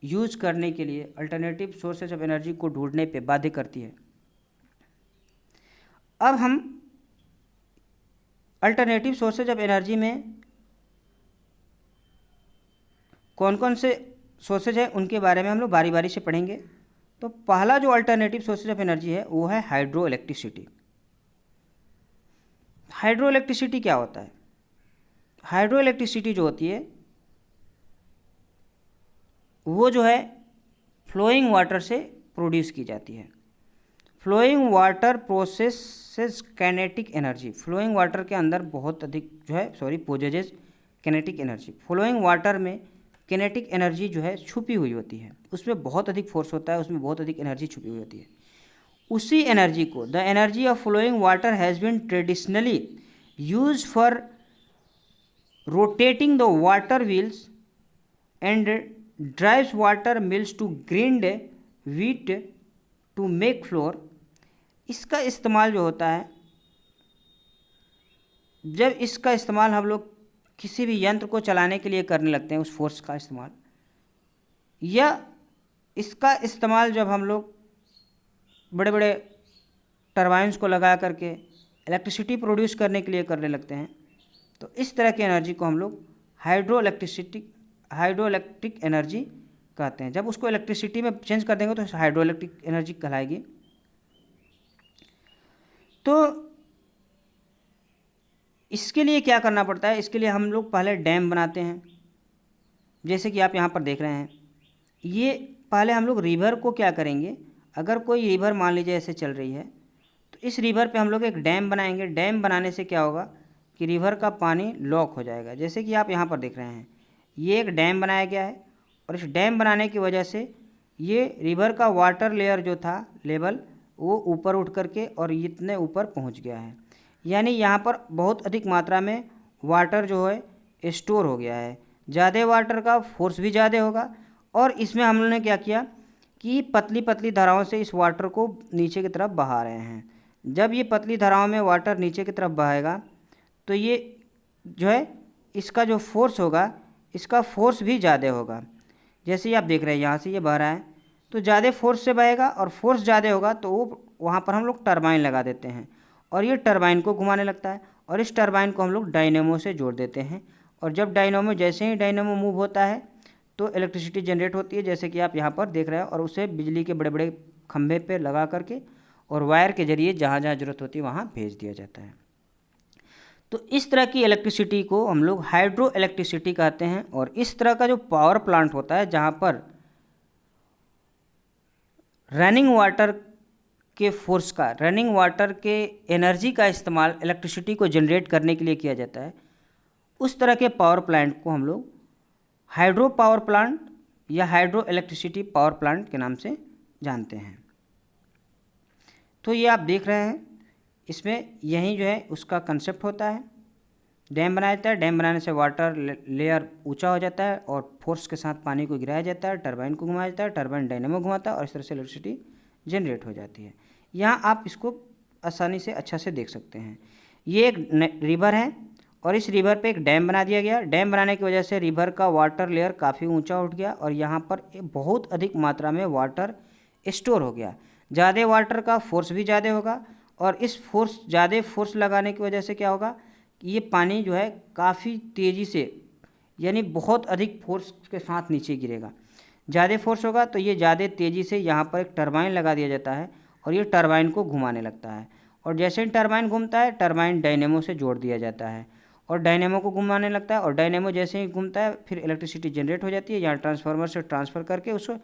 यूज़ करने के लिए, अल्टरनेटिव सोर्सेज ऑफ एनर्जी को ढूंढने पे बाध्य करती है। अब हम अल्टरनेटिव सोर्सेज ऑफ एनर्जी में कौन कौन से सोर्सेज है उनके बारे में हम लोग बारी बारी से पढ़ेंगे। तो पहला जो अल्टरनेटिव सोर्सेज ऑफ एनर्जी है वो है हाइड्रो इलेक्ट्रिसिटी। हाइड्रो इलेक्ट्रिसिटी क्या होता है? हाइड्रो इलेक्ट्रिसिटी जो होती है वो जो है फ्लोइंग वाटर से प्रोड्यूस की जाती है। Flowing water processes kinetic energy. Flowing water के अंदर बहुत अधिक जो है possesses kinetic energy. Flowing water में काइनेटिक एनर्जी जो है छुपी हुई होती है, उसमें बहुत अधिक फोर्स होता है, उसमें बहुत अधिक एनर्जी छुपी हुई होती है। उसी एनर्जी को the energy of flowing water has been traditionally use for rotating the water wheels and drives water mills to grind wheat to make flour. इसका इस्तेमाल जो होता है, जब इसका इस्तेमाल हम लोग किसी भी यंत्र को चलाने के लिए करने लगते हैं, उस फोर्स का इस्तेमाल, या इसका इस्तेमाल जब हम लोग बड़े बड़े टरबाइन्स को लगा करके इलेक्ट्रिसिटी प्रोड्यूस करने के लिए करने लगते हैं, तो इस तरह की एनर्जी को हम लोग हाइड्रो इलेक्ट्रिक एनर्जी कहते हैं। जब उसको इलेक्ट्रिसिटी में चेंज कर देंगे तो हाइड्रो इलेक्ट्रिक एनर्जी कहलाएगी। तो इसके लिए क्या करना पड़ता है? इसके लिए हम लोग पहले डैम बनाते हैं, जैसे कि आप यहाँ पर देख रहे हैं। ये पहले हम लोग रिवर को क्या करेंगे, अगर कोई रिवर मान लीजिए ऐसे चल रही है तो इस रिवर पे हम लोग एक डैम बनाएंगे। डैम बनाने से क्या होगा कि रिवर का पानी लॉक हो जाएगा। जैसे कि आप यहाँ पर देख रहे हैं, ये एक डैम बनाया गया है और इस डैम बनाने की वजह से ये रिवर का वाटर लेयर जो था लेवल, वो ऊपर उठ करके और इतने ऊपर पहुँच गया है। यानी यहाँ पर बहुत अधिक मात्रा में वाटर जो है स्टोर हो गया है। ज़्यादा वाटर का फोर्स भी ज़्यादा होगा और इसमें हम लोगों ने क्या किया कि पतली पतली धाराओं से इस वाटर को नीचे की तरफ बहा रहे हैं। जब ये पतली धाराओं में वाटर नीचे की तरफ बहेगा तो ये जो है इसका जो फोर्स होगा, इसका फोर्स भी ज़्यादा होगा। जैसे ही आप देख रहे हैं यहाँ से ये बह रहा है तो ज़्यादा फोर्स से बहेगा और फोर्स ज़्यादा होगा तो वो वहाँ पर हम लोग टरबाइन लगा देते हैं और ये टरबाइन को घुमाने लगता है और इस टरबाइन को हम लोग डायनेमो से जोड़ देते हैं। और जब जैसे ही डायनेमो मूव होता है तो इलेक्ट्रिसिटी जनरेट होती है, जैसे कि आप यहाँ पर देख रहे हैं। और उसे बिजली के बड़े बड़े खंभे पे लगा करके और वायर के जरिए जहाँ जहाँ ज़रूरत होती है वहाँ भेज दिया जाता है। तो इस तरह की इलेक्ट्रिसिटी को हम लोग हाइड्रो इलेक्ट्रिसिटी कहते हैं। और इस तरह का जो पावर प्लांट होता है जहाँ पर रनिंग वाटर के फोर्स का, रनिंग वाटर के एनर्जी का इस्तेमाल इलेक्ट्रिसिटी को जनरेट करने के लिए किया जाता है, उस तरह के पावर प्लांट को हम लोग हाइड्रो पावर प्लांट या हाइड्रो इलेक्ट्रिसिटी पावर प्लांट के नाम से जानते हैं। तो ये आप देख रहे हैं, इसमें यही जो है उसका कंसेप्ट होता है। डैम बनाया जाता है, डैम बनाने से वाटर लेयर ऊंचा हो जाता है और फोर्स के साथ पानी को गिराया जाता है, टरबाइन को घुमाया जाता है, टरबाइन डायनेमो घुमाता है और इस तरह से इलेक्ट्रिसिटी जनरेट हो जाती है। यहाँ आप इसको आसानी से अच्छा से देख सकते हैं। ये एक रिवर है और इस रिवर पे एक डैम बना दिया गया। डैम बनाने की वजह से रिवर का वाटर लेयर काफ़ी ऊंचा उठ गया और यहाँ पर बहुत अधिक मात्रा में वाटर स्टोर हो गया। ज़्यादा वाटर का फोर्स भी ज़्यादा होगा और इस ज़्यादा फोर्स लगाने की वजह से क्या होगा कि ये पानी जो है काफ़ी तेज़ी से, यानी बहुत अधिक फोर्स के साथ नीचे गिरेगा। ज़्यादा फोर्स होगा तो ये ज़्यादा तेज़ी से यहाँ पर एक टरबाइन लगा दिया जाता है और ये टरबाइन को घुमाने लगता है। और जैसे ही टरबाइन घूमता है, टरबाइन डायनेमो से जोड़ दिया जाता है और डायनेमो को घुमाने लगता है, और डायनेमो जैसे ही घूमता है फिर इलेक्ट्रिसिटी जनरेट हो जाती है, यहाँ ट्रांसफार्मर से ट्रांसफ़र करके उसको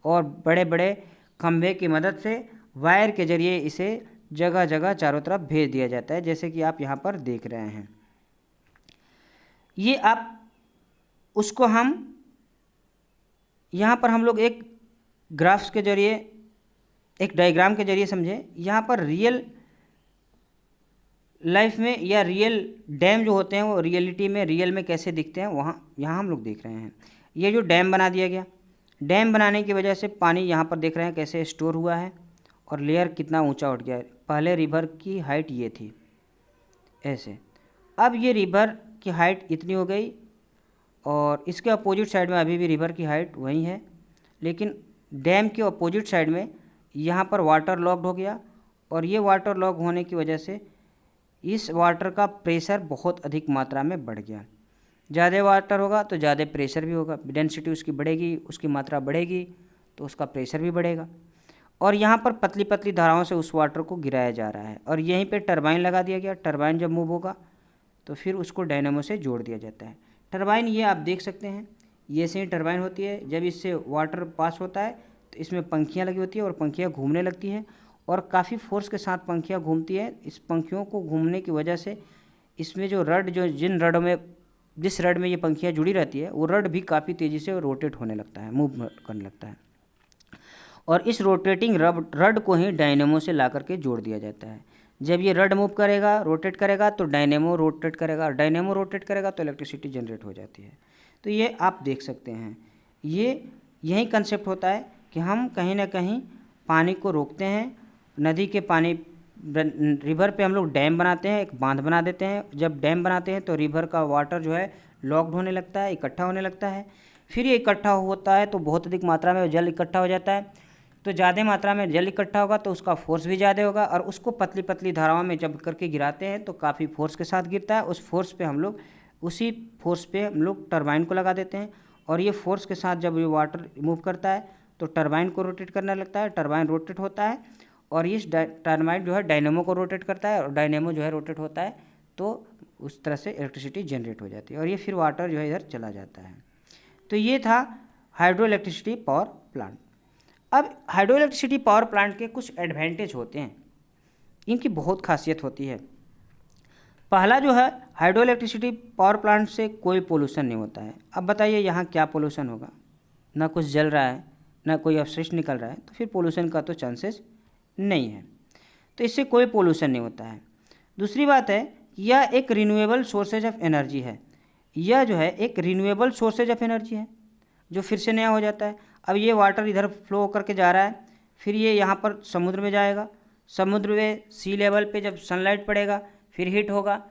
और बड़े बड़े खंभे की मदद से वायर के जरिए इसे जगह जगह चारों तरफ भेज दिया जाता है, जैसे कि आप यहाँ पर देख रहे हैं। ये आप उसको हम यहाँ पर हम लोग एक ग्राफ्स के जरिए, एक डायग्राम के जरिए समझें। यहाँ पर रियल लाइफ में या रियल डैम जो होते हैं वो रियलिटी में, रियल में कैसे दिखते हैं, यहाँ हम लोग देख रहे हैं। ये जो डैम बना दिया गया, डैम बनाने की वजह से पानी यहाँ पर देख रहे हैं कैसे स्टोर हुआ है और लेयर कितना ऊंचा उठ गया है। पहले रिवर की हाइट ये थी ऐसे, अब ये रिवर की हाइट इतनी हो गई और इसके अपोजिट साइड में अभी भी रिवर की हाइट वही है, लेकिन डैम के अपोजिट साइड में यहाँ पर वाटर लॉक्ड हो गया और ये वाटर लॉक होने की वजह से इस वाटर का प्रेशर बहुत अधिक मात्रा में बढ़ गया। ज़्यादा वाटर होगा तो ज़्यादा प्रेशर भी होगा, डेंसिटी उसकी बढ़ेगी, उसकी मात्रा बढ़ेगी तो उसका प्रेशर भी बढ़ेगा। और यहाँ पर पतली पतली धाराओं से उस वाटर को गिराया जा रहा है और यहीं पे टरबाइन लगा दिया गया। टरबाइन जब मूव होगा तो फिर उसको डायनेमो से जोड़ दिया जाता है। टरबाइन ये आप देख सकते हैं, ये से ही टरबाइन होती है। जब इससे वाटर पास होता है तो इसमें पंखियाँ लगी होती है और पंखियाँ घूमने लगती हैं और काफ़ी फोर्स के साथ पंखियाँ घूमती है। इस पंखियों को घूमने की वजह से इसमें जो रड, जो जिस रड में ये पंखियाँ जुड़ी रहती है वो रड भी काफ़ी तेज़ी से रोटेट होने लगता है, मूव करने लगता है और इस रोटेटिंग रड को ही डायनेमो से ला करके जोड़ दिया जाता है। जब ये रड मूव करेगा, रोटेट करेगा तो डायनेमो रोटेट करेगा, डायनेमो रोटेट करेगा तो इलेक्ट्रिसिटी जनरेट हो जाती है। तो ये आप देख सकते हैं, ये यही कंसेप्ट होता है कि हम कहीं ना कहीं पानी को रोकते हैं। नदी के पानी, रिवर पे हम लोग डैम बनाते हैं, एक बांध बना देते हैं। जब डैम बनाते हैं तो रिवर का वाटर जो है लॉक्ड होने लगता है, इकट्ठा होने लगता है। फिर ये इकट्ठा होता है तो बहुत अधिक मात्रा में जल इकट्ठा हो जाता है। तो ज़्यादा मात्रा में जल इकट्ठा होगा तो उसका फोर्स भी ज़्यादा होगा और उसको पतली पतली धाराओं में जब करके गिराते हैं तो काफ़ी फोर्स के साथ गिरता है। उस फोर्स पे हम लोग टरबाइन को लगा देते हैं और ये फोर्स के साथ जब ये वाटर मूव करता है तो टरबाइन को रोटेट करने लगता है। टरबाइन रोटेट होता है और इस टरबाइन जो है डायनेमो को रोटेट करता है और डायनेमो जो है रोटेट होता है तो उस तरह से इलेक्ट्रिसिटी जनरेट हो जाती है और ये फिर वाटर जो है इधर चला जाता है। तो ये था हाइड्रो इलेक्ट्रिसिटी पावर प्लांट। अब हाइड्रो इलेक्ट्रिसिटी पावर प्लांट के कुछ एडवांटेज होते हैं, इनकी बहुत खासियत होती है। पहला जो है, हाइड्रो इलेक्ट्रिसिटी पावर प्लांट से कोई पोल्यूशन नहीं होता है। अब बताइए यहाँ क्या पोल्यूशन होगा, ना कुछ जल रहा है ना कोई अपशिष्ट निकल रहा है, तो फिर पोल्यूशन का तो चांसेस नहीं है। तो इससे कोई पोल्यूशन नहीं होता है। दूसरी बात है, यह एक रिन्यूएबल सोर्सेज ऑफ एनर्जी है। यह जो है एक रिन्यूएबल सोर्सेज ऑफ एनर्जी है जो फिर से नया हो जाता है। अब ये वाटर इधर फ्लो करके जा रहा है, फिर ये यहाँ पर समुद्र में जाएगा। समुद्र में सी लेवल पे जब सनलाइट पड़ेगा फिर हीट होगा,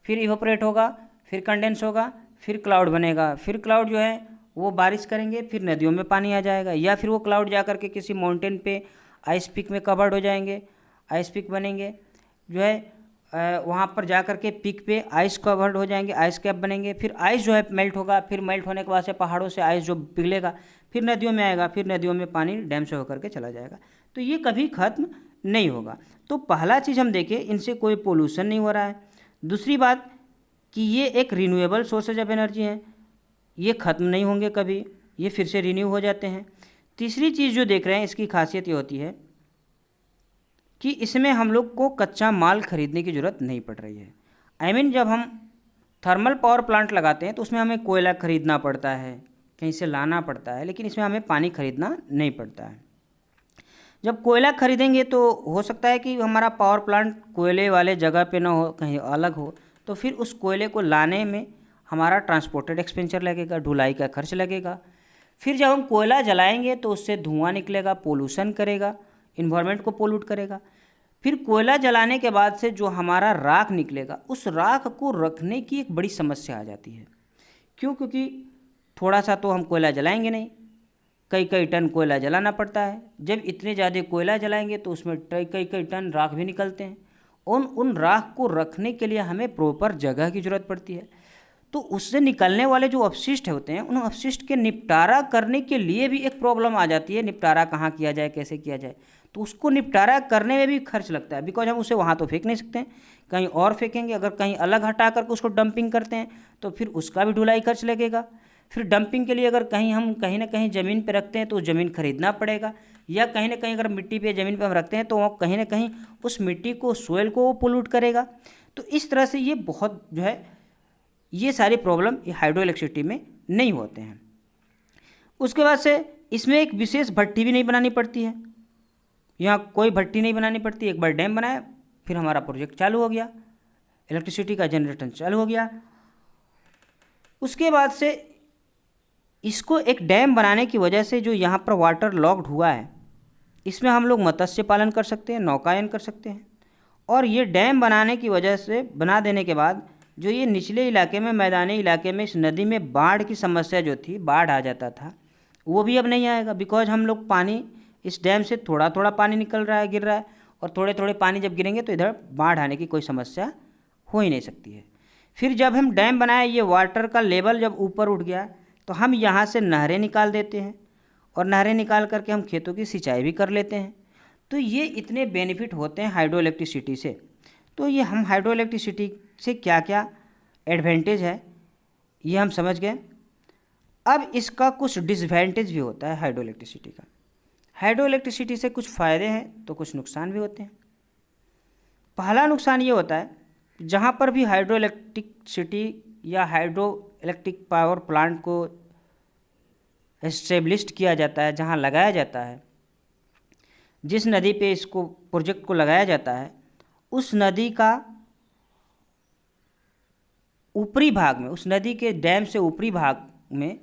फिर इवोपरेट होगा, फिर कंडेंस होगा, फिर क्लाउड बनेगा। फिर क्लाउड जो है वो बारिश करेंगे, फिर नदियों में पानी आ जाएगा, या फिर वो क्लाउड जा कर के किसी माउंटेन पे आइस पिक में कवर्ड हो जाएंगे, आइस पिक बनेंगे जो है वहाँ पर जा कर के पिक पे आइस कवर्ड हो जाएंगे, आइस कैप बनेंगे। फिर आइस जो है मेल्ट होगा, फिर मेल्ट होने के बाद से पहाड़ों से आइस जो पिघलेगा फिर नदियों में आएगा, फिर नदियों में पानी डैम से होकर के चला जाएगा। तो ये कभी ख़त्म नहीं होगा। तो पहला चीज़ हम देखें, इनसे कोई पोल्यूशन नहीं हो रहा है। दूसरी बात कि ये एक रिन्यूएबल सोर्सेज ऑफ एनर्जी है, ये ख़त्म नहीं होंगे कभी, ये फिर से रिन्यू हो जाते हैं। तीसरी चीज़ जो देख रहे हैं, इसकी खासियत ये होती है कि इसमें हम लोग को कच्चा माल खरीदने की ज़रूरत नहीं पड़ रही है। जब हम थर्मल पावर प्लांट लगाते हैं तो उसमें हमें कोयला खरीदना पड़ता है, कहीं से लाना पड़ता है, लेकिन इसमें हमें पानी खरीदना नहीं पड़ता है। जब कोयला खरीदेंगे तो हो सकता है कि हमारा पावर प्लांट कोयले वाले जगह पे ना हो, कहीं अलग हो, तो फिर उस कोयले को लाने में हमारा ट्रांसपोर्टेड एक्सपेंचर लगेगा, ढुलाई का खर्च लगेगा। फिर जब हम कोयला जलाएंगे तो उससे धुआं निकलेगा, पोल्यूशन करेगा, इन्वायरमेंट को पोल्यूट करेगा। फिर कोयला जलाने के बाद से जो हमारा राख निकलेगा, उस राख को रखने की एक बड़ी समस्या आ जाती है। क्यों? क्योंकि थोड़ा सा तो हम कोयला जलाएंगे नहीं, कई कई टन कोयला जलाना पड़ता है। जब इतने ज़्यादा कोयला जलाएंगे तो उसमें कई कई टन राख भी निकलते हैं। उन राख को रखने के लिए हमें प्रॉपर जगह की ज़रूरत पड़ती है। तो उससे निकलने वाले जो अपशिष्ट होते हैं, उन अपशिष्ट के निपटारा करने के लिए भी एक प्रॉब्लम आ जाती है, निपटारा कहाँ किया जाए, कैसे किया जाए। तो उसको निपटारा करने में भी खर्च लगता है, बिकॉज हम उसे वहाँ तो फेंक नहीं सकते हैं, कहीं और फेंकेंगे। अगर कहीं अलग हटा करके उसको डंपिंग करते हैं तो फिर उसका भी ढुलाई खर्च लगेगा। फिर डंपिंग के लिए अगर हम कहीं ना कहीं ज़मीन पे रखते हैं तो ज़मीन खरीदना पड़ेगा, या कहीं ना कहीं अगर मिट्टी पे ज़मीन पे हम रखते हैं तो वो कहीं ना कहीं उस मिट्टी को, सोयल को वो पोल्यूट करेगा। तो इस तरह से ये बहुत जो है, ये सारी प्रॉब्लम ये हाइड्रो इलेक्ट्रिसिटी में नहीं होते हैं। उसके बाद से इसमें एक विशेष भट्टी भी नहीं बनानी पड़ती है, यहाँ कोई भट्टी नहीं बनानी पड़ती। एक बार डैम बनाया फिर हमारा प्रोजेक्ट चालू हो गया, इलेक्ट्रिसिटी का जनरेशन चालू हो गया। उसके बाद से इसको एक डैम बनाने की वजह से जो यहाँ पर वाटर लॉक्ड हुआ है, इसमें हम लोग मत्स्य पालन कर सकते हैं, नौकायन कर सकते हैं। और ये डैम बनाने की वजह से, बना देने के बाद जो ये निचले इलाके में, मैदानी इलाके में इस नदी में बाढ़ की समस्या जो थी, बाढ़ आ जाता था, वो भी अब नहीं आएगा। बिकॉज हम लोग पानी इस डैम से थोड़ा थोड़ा पानी निकल रहा है, गिर रहा है, और थोड़े थोड़े पानी जब गिरेंगे तो इधर बाढ़ आने की कोई समस्या हो ही नहीं सकती है। फिर जब हम डैम बनाए, ये वाटर का लेवल जब ऊपर उठ गया तो हम यहाँ से नहरें निकाल देते हैं, और नहरें निकाल करके हम खेतों की सिंचाई भी कर लेते हैं। तो ये इतने बेनिफिट होते हैं हाइड्रो इलेक्ट्रिसिटी से। तो ये हम हाइड्रो इलेक्ट्रिसिटी से क्या क्या एडवांटेज है ये हम समझ गए। अब इसका कुछ डिसएडवांटेज भी होता है हाइड्रो इलेक्ट्रिसिटी का। हाइड्रो इलेक्ट्रिसिटी से कुछ फ़ायदे हैं तो कुछ नुकसान भी होते हैं। पहला नुकसान ये होता है, जहाँ पर भी हाइड्रो इलेक्ट्रिसिटी या हाइड्रो इलेक्ट्रिक पावर प्लांट को एस्टेब्लिश्ड किया जाता है, जहाँ लगाया जाता है, जिस नदी पे इसको प्रोजेक्ट को लगाया जाता है, उस नदी का ऊपरी भाग में, उस नदी के डैम से ऊपरी भाग में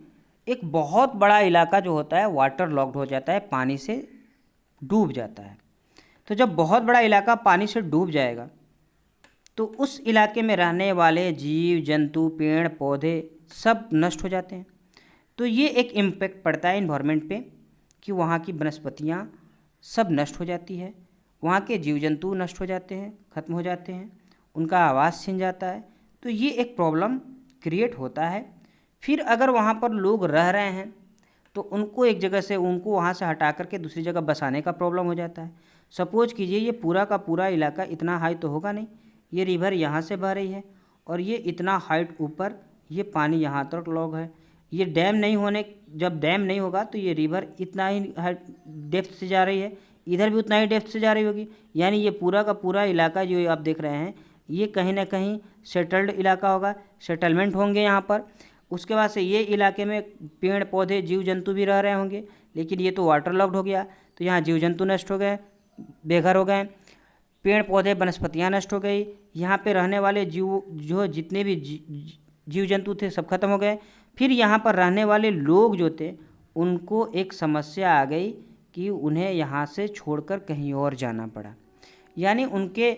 एक बहुत बड़ा इलाका जो होता है वाटर लॉक्ड हो जाता है, पानी से डूब जाता है। तो जब बहुत बड़ा इलाका पानी से डूब जाएगा तो उस इलाके में रहने वाले जीव जंतु, पेड़ पौधे सब नष्ट हो जाते हैं। तो ये एक इम्पैक्ट पड़ता है इन्वायरमेंट पे कि वहाँ की वनस्पतियाँ सब नष्ट हो जाती है, वहाँ के जीव जंतु नष्ट हो जाते हैं, ख़त्म हो जाते हैं, उनका आवास छिन जाता है। तो ये एक प्रॉब्लम क्रिएट होता है। फिर अगर वहाँ पर लोग रह रहे हैं तो उनको एक जगह से, उनको वहाँ से हटा करके दूसरी जगह बसाने का प्रॉब्लम हो जाता है। सपोज कीजिए ये पूरा का पूरा इलाका इतना हाई तो होगा नहीं, ये रिवर यहाँ से बह रही है और ये इतना हाइट ऊपर, ये पानी यहाँ तक लॉग है। ये डैम नहीं होने, जब डैम नहीं होगा तो ये रिवर इतना ही डेप्थ से जा रही है, इधर भी उतना ही डेप्थ से जा रही होगी। यानी ये पूरा का पूरा इलाका जो आप देख रहे हैं ये कहीं ना कहीं सेटल्ड इलाका होगा, सेटलमेंट होंगे यहाँ पर। उसके बाद से ये इलाके में पेड़ पौधे जीव जंतु भी रह रहे होंगे, लेकिन ये तो वाटर लॉक्ड हो गया तो यहाँ जीव जंतु नष्ट हो गए, बेघर हो गए, पेड़ पौधे वनस्पतियाँ नष्ट हो गई, यहाँ पे रहने वाले जीव, जो जितने भी जीव जंतु थे सब खत्म हो गए। फिर यहाँ पर रहने वाले लोग जो थे उनको एक समस्या आ गई कि उन्हें यहाँ से छोड़कर कहीं और जाना पड़ा, यानी उनके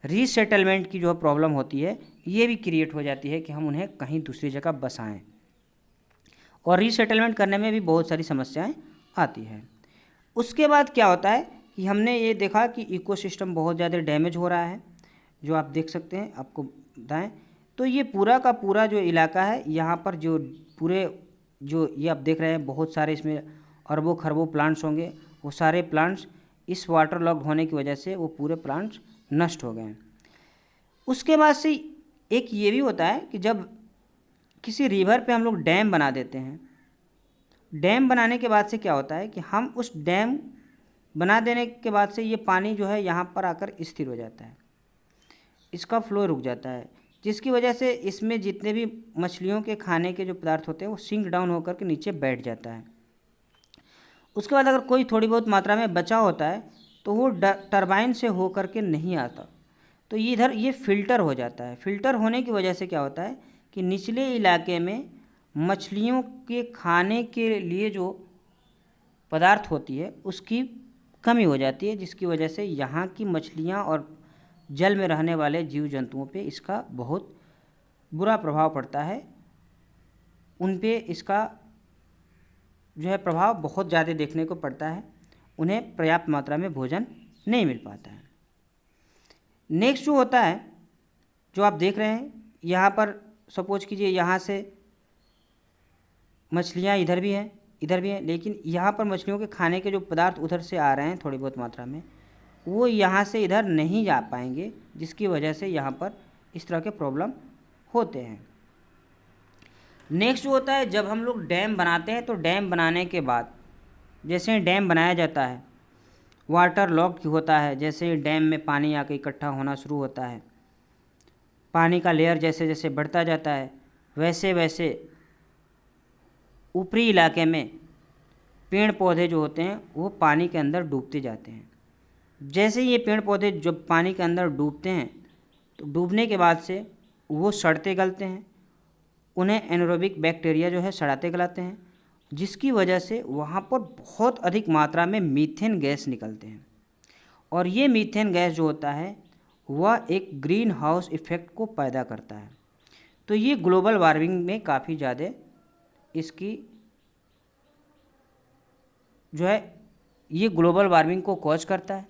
रीसेटलमेंट की जो प्रॉब्लम होती है ये भी क्रिएट हो जाती है कि हम उन्हें कहीं दूसरी जगह बसाएं, और रीसेटलमेंट करने में भी बहुत सारी समस्याएं आती हैं। उसके बाद क्या होता है कि हमने ये देखा कि इकोसिस्टम बहुत ज़्यादा डैमेज हो रहा है, जो आप देख सकते हैं, आपको बताएं तो ये पूरा का पूरा जो इलाका है यहाँ पर जो पूरे जो ये आप देख रहे हैं बहुत सारे इसमें अरबों खरबों प्लांट्स होंगे, वो सारे प्लांट्स इस वाटर लॉक्ड होने की वजह से वो पूरे प्लांट्स नष्ट हो गए हैं। उसके बाद से एक ये भी होता है कि जब किसी रिवर पे हम लोग डैम बना देते हैं, डैम बनाने के बाद से क्या होता है कि हम उस डैम बना देने के बाद से ये पानी जो है यहाँ पर आकर स्थिर हो जाता है, इसका फ्लो रुक जाता है, जिसकी वजह से इसमें जितने भी मछलियों के खाने के जो पदार्थ होते हैं वो सिंक डाउन होकर के नीचे बैठ जाता है। उसके बाद अगर कोई थोड़ी बहुत मात्रा में बचा होता है तो वो टरबाइन से हो कर के नहीं आता, तो ये इधर ये फ़िल्टर हो जाता है। फ़िल्टर होने की वजह से क्या होता है कि निचले इलाके में मछलियों के खाने के लिए जो पदार्थ होती है उसकी कमी हो जाती है, जिसकी वजह से यहाँ की मछलियाँ और जल में रहने वाले जीव जंतुओं पे इसका बहुत बुरा प्रभाव पड़ता है। उन पे इसका जो है प्रभाव बहुत ज़्यादा देखने को पड़ता है, उन्हें पर्याप्त मात्रा में भोजन नहीं मिल पाता है। नेक्स्ट जो होता है, जो आप देख रहे हैं यहाँ पर, सपोज कीजिए यहाँ से मछलियाँ इधर भी हैं इधर भी है, लेकिन यहाँ पर मछलियों के खाने के जो पदार्थ उधर से आ रहे हैं थोड़ी बहुत मात्रा में, वो यहाँ से इधर नहीं जा पाएंगे, जिसकी वजह से यहाँ पर इस तरह के प्रॉब्लम होते हैं। नेक्स्ट जो होता है, जब हम लोग डैम बनाते हैं तो डैम बनाने के बाद जैसे ही डैम बनाया जाता है, वाटर लॉक होता है, जैसे ही डैम में पानी आके इकट्ठा होना शुरू होता है, पानी का लेयर जैसे जैसे बढ़ता जाता है, वैसे वैसे ऊपरी इलाके में पेड़ पौधे जो होते हैं वो पानी के अंदर डूबते जाते हैं। जैसे ये पेड़ पौधे जब पानी के अंदर डूबते हैं तो डूबने के बाद से वो सड़ते गलते हैं, उन्हें एनारोबिक बैक्टीरिया जो है सड़ाते गलाते हैं, जिसकी वजह से वहाँ पर बहुत अधिक मात्रा में मीथेन गैस निकलते हैं। और ये मीथेन गैस जो होता है वह एक ग्रीन हाउस इफ़ेक्ट को पैदा करता है। तो ये ग्लोबल वार्मिंग में काफ़ी ज़्यादा इसकी जो है ये ग्लोबल वार्मिंग को कॉज करता है।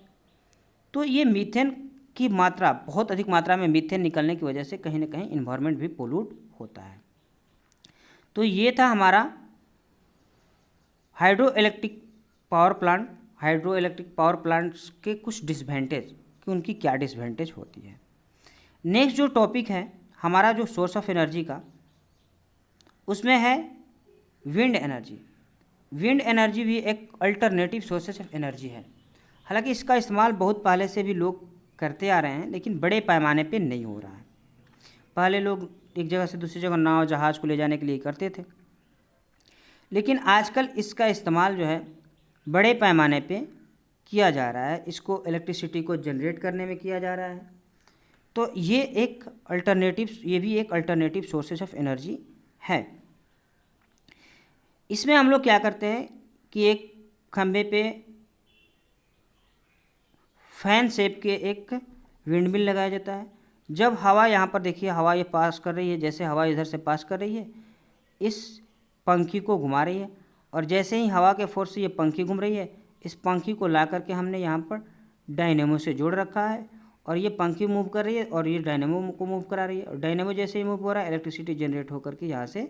तो ये मीथेन की मात्रा, बहुत अधिक मात्रा में मीथेन निकलने की वजह से कहीं ना कहीं इन्वायरमेंट भी पोल्यूट होता है। तो ये था हमारा हाइड्रो इलेक्ट्रिक पावर प्लांट्स के कुछ डिसएडवांटेज कि उनकी क्या डिसएडवांटेज होती है। नेक्स्ट जो टॉपिक है हमारा जो सोर्स ऑफ एनर्जी का, उसमें है विंड एनर्जी। विंड एनर्जी भी एक अल्टरनेटिव सोर्सेस ऑफ एनर्जी है। हालांकि इसका इस्तेमाल बहुत पहले से भी लोग करते आ रहे हैं, लेकिन बड़े पैमाने पे नहीं हो रहा है। पहले लोग एक जगह से दूसरी जगह नाव जहाज़ को ले जाने के लिए करते थे, लेकिन आजकल इसका इस्तेमाल जो है बड़े पैमाने पे किया जा रहा है। इसको इलेक्ट्रिसिटी को जनरेट करने में किया जा रहा है। तो ये भी एक अल्टरनेटिव सोर्सेज ऑफ एनर्जी है। इसमें हम लोग क्या करते हैं कि एक खंभे पे फैन शेप के एक विंड मिल लगाया जाता है। जब हवा यहाँ पर देखिए, हवा ये पास कर रही है, जैसे हवा इधर से पास कर रही है, इस पंखी को घुमा रही है, और जैसे ही हवा के फोर्स से ये पंखी घूम रही है, इस पंखी को ला करके हमने यहाँ पर डायनेमो से जोड़ रखा है, और ये पंखी मूव कर रही है और ये डायनेमो को मूव करा रही है, और डायनेमो जैसे ही मूव हो रहा है इलेक्ट्रिसिटी जनरेट होकर के यहाँ से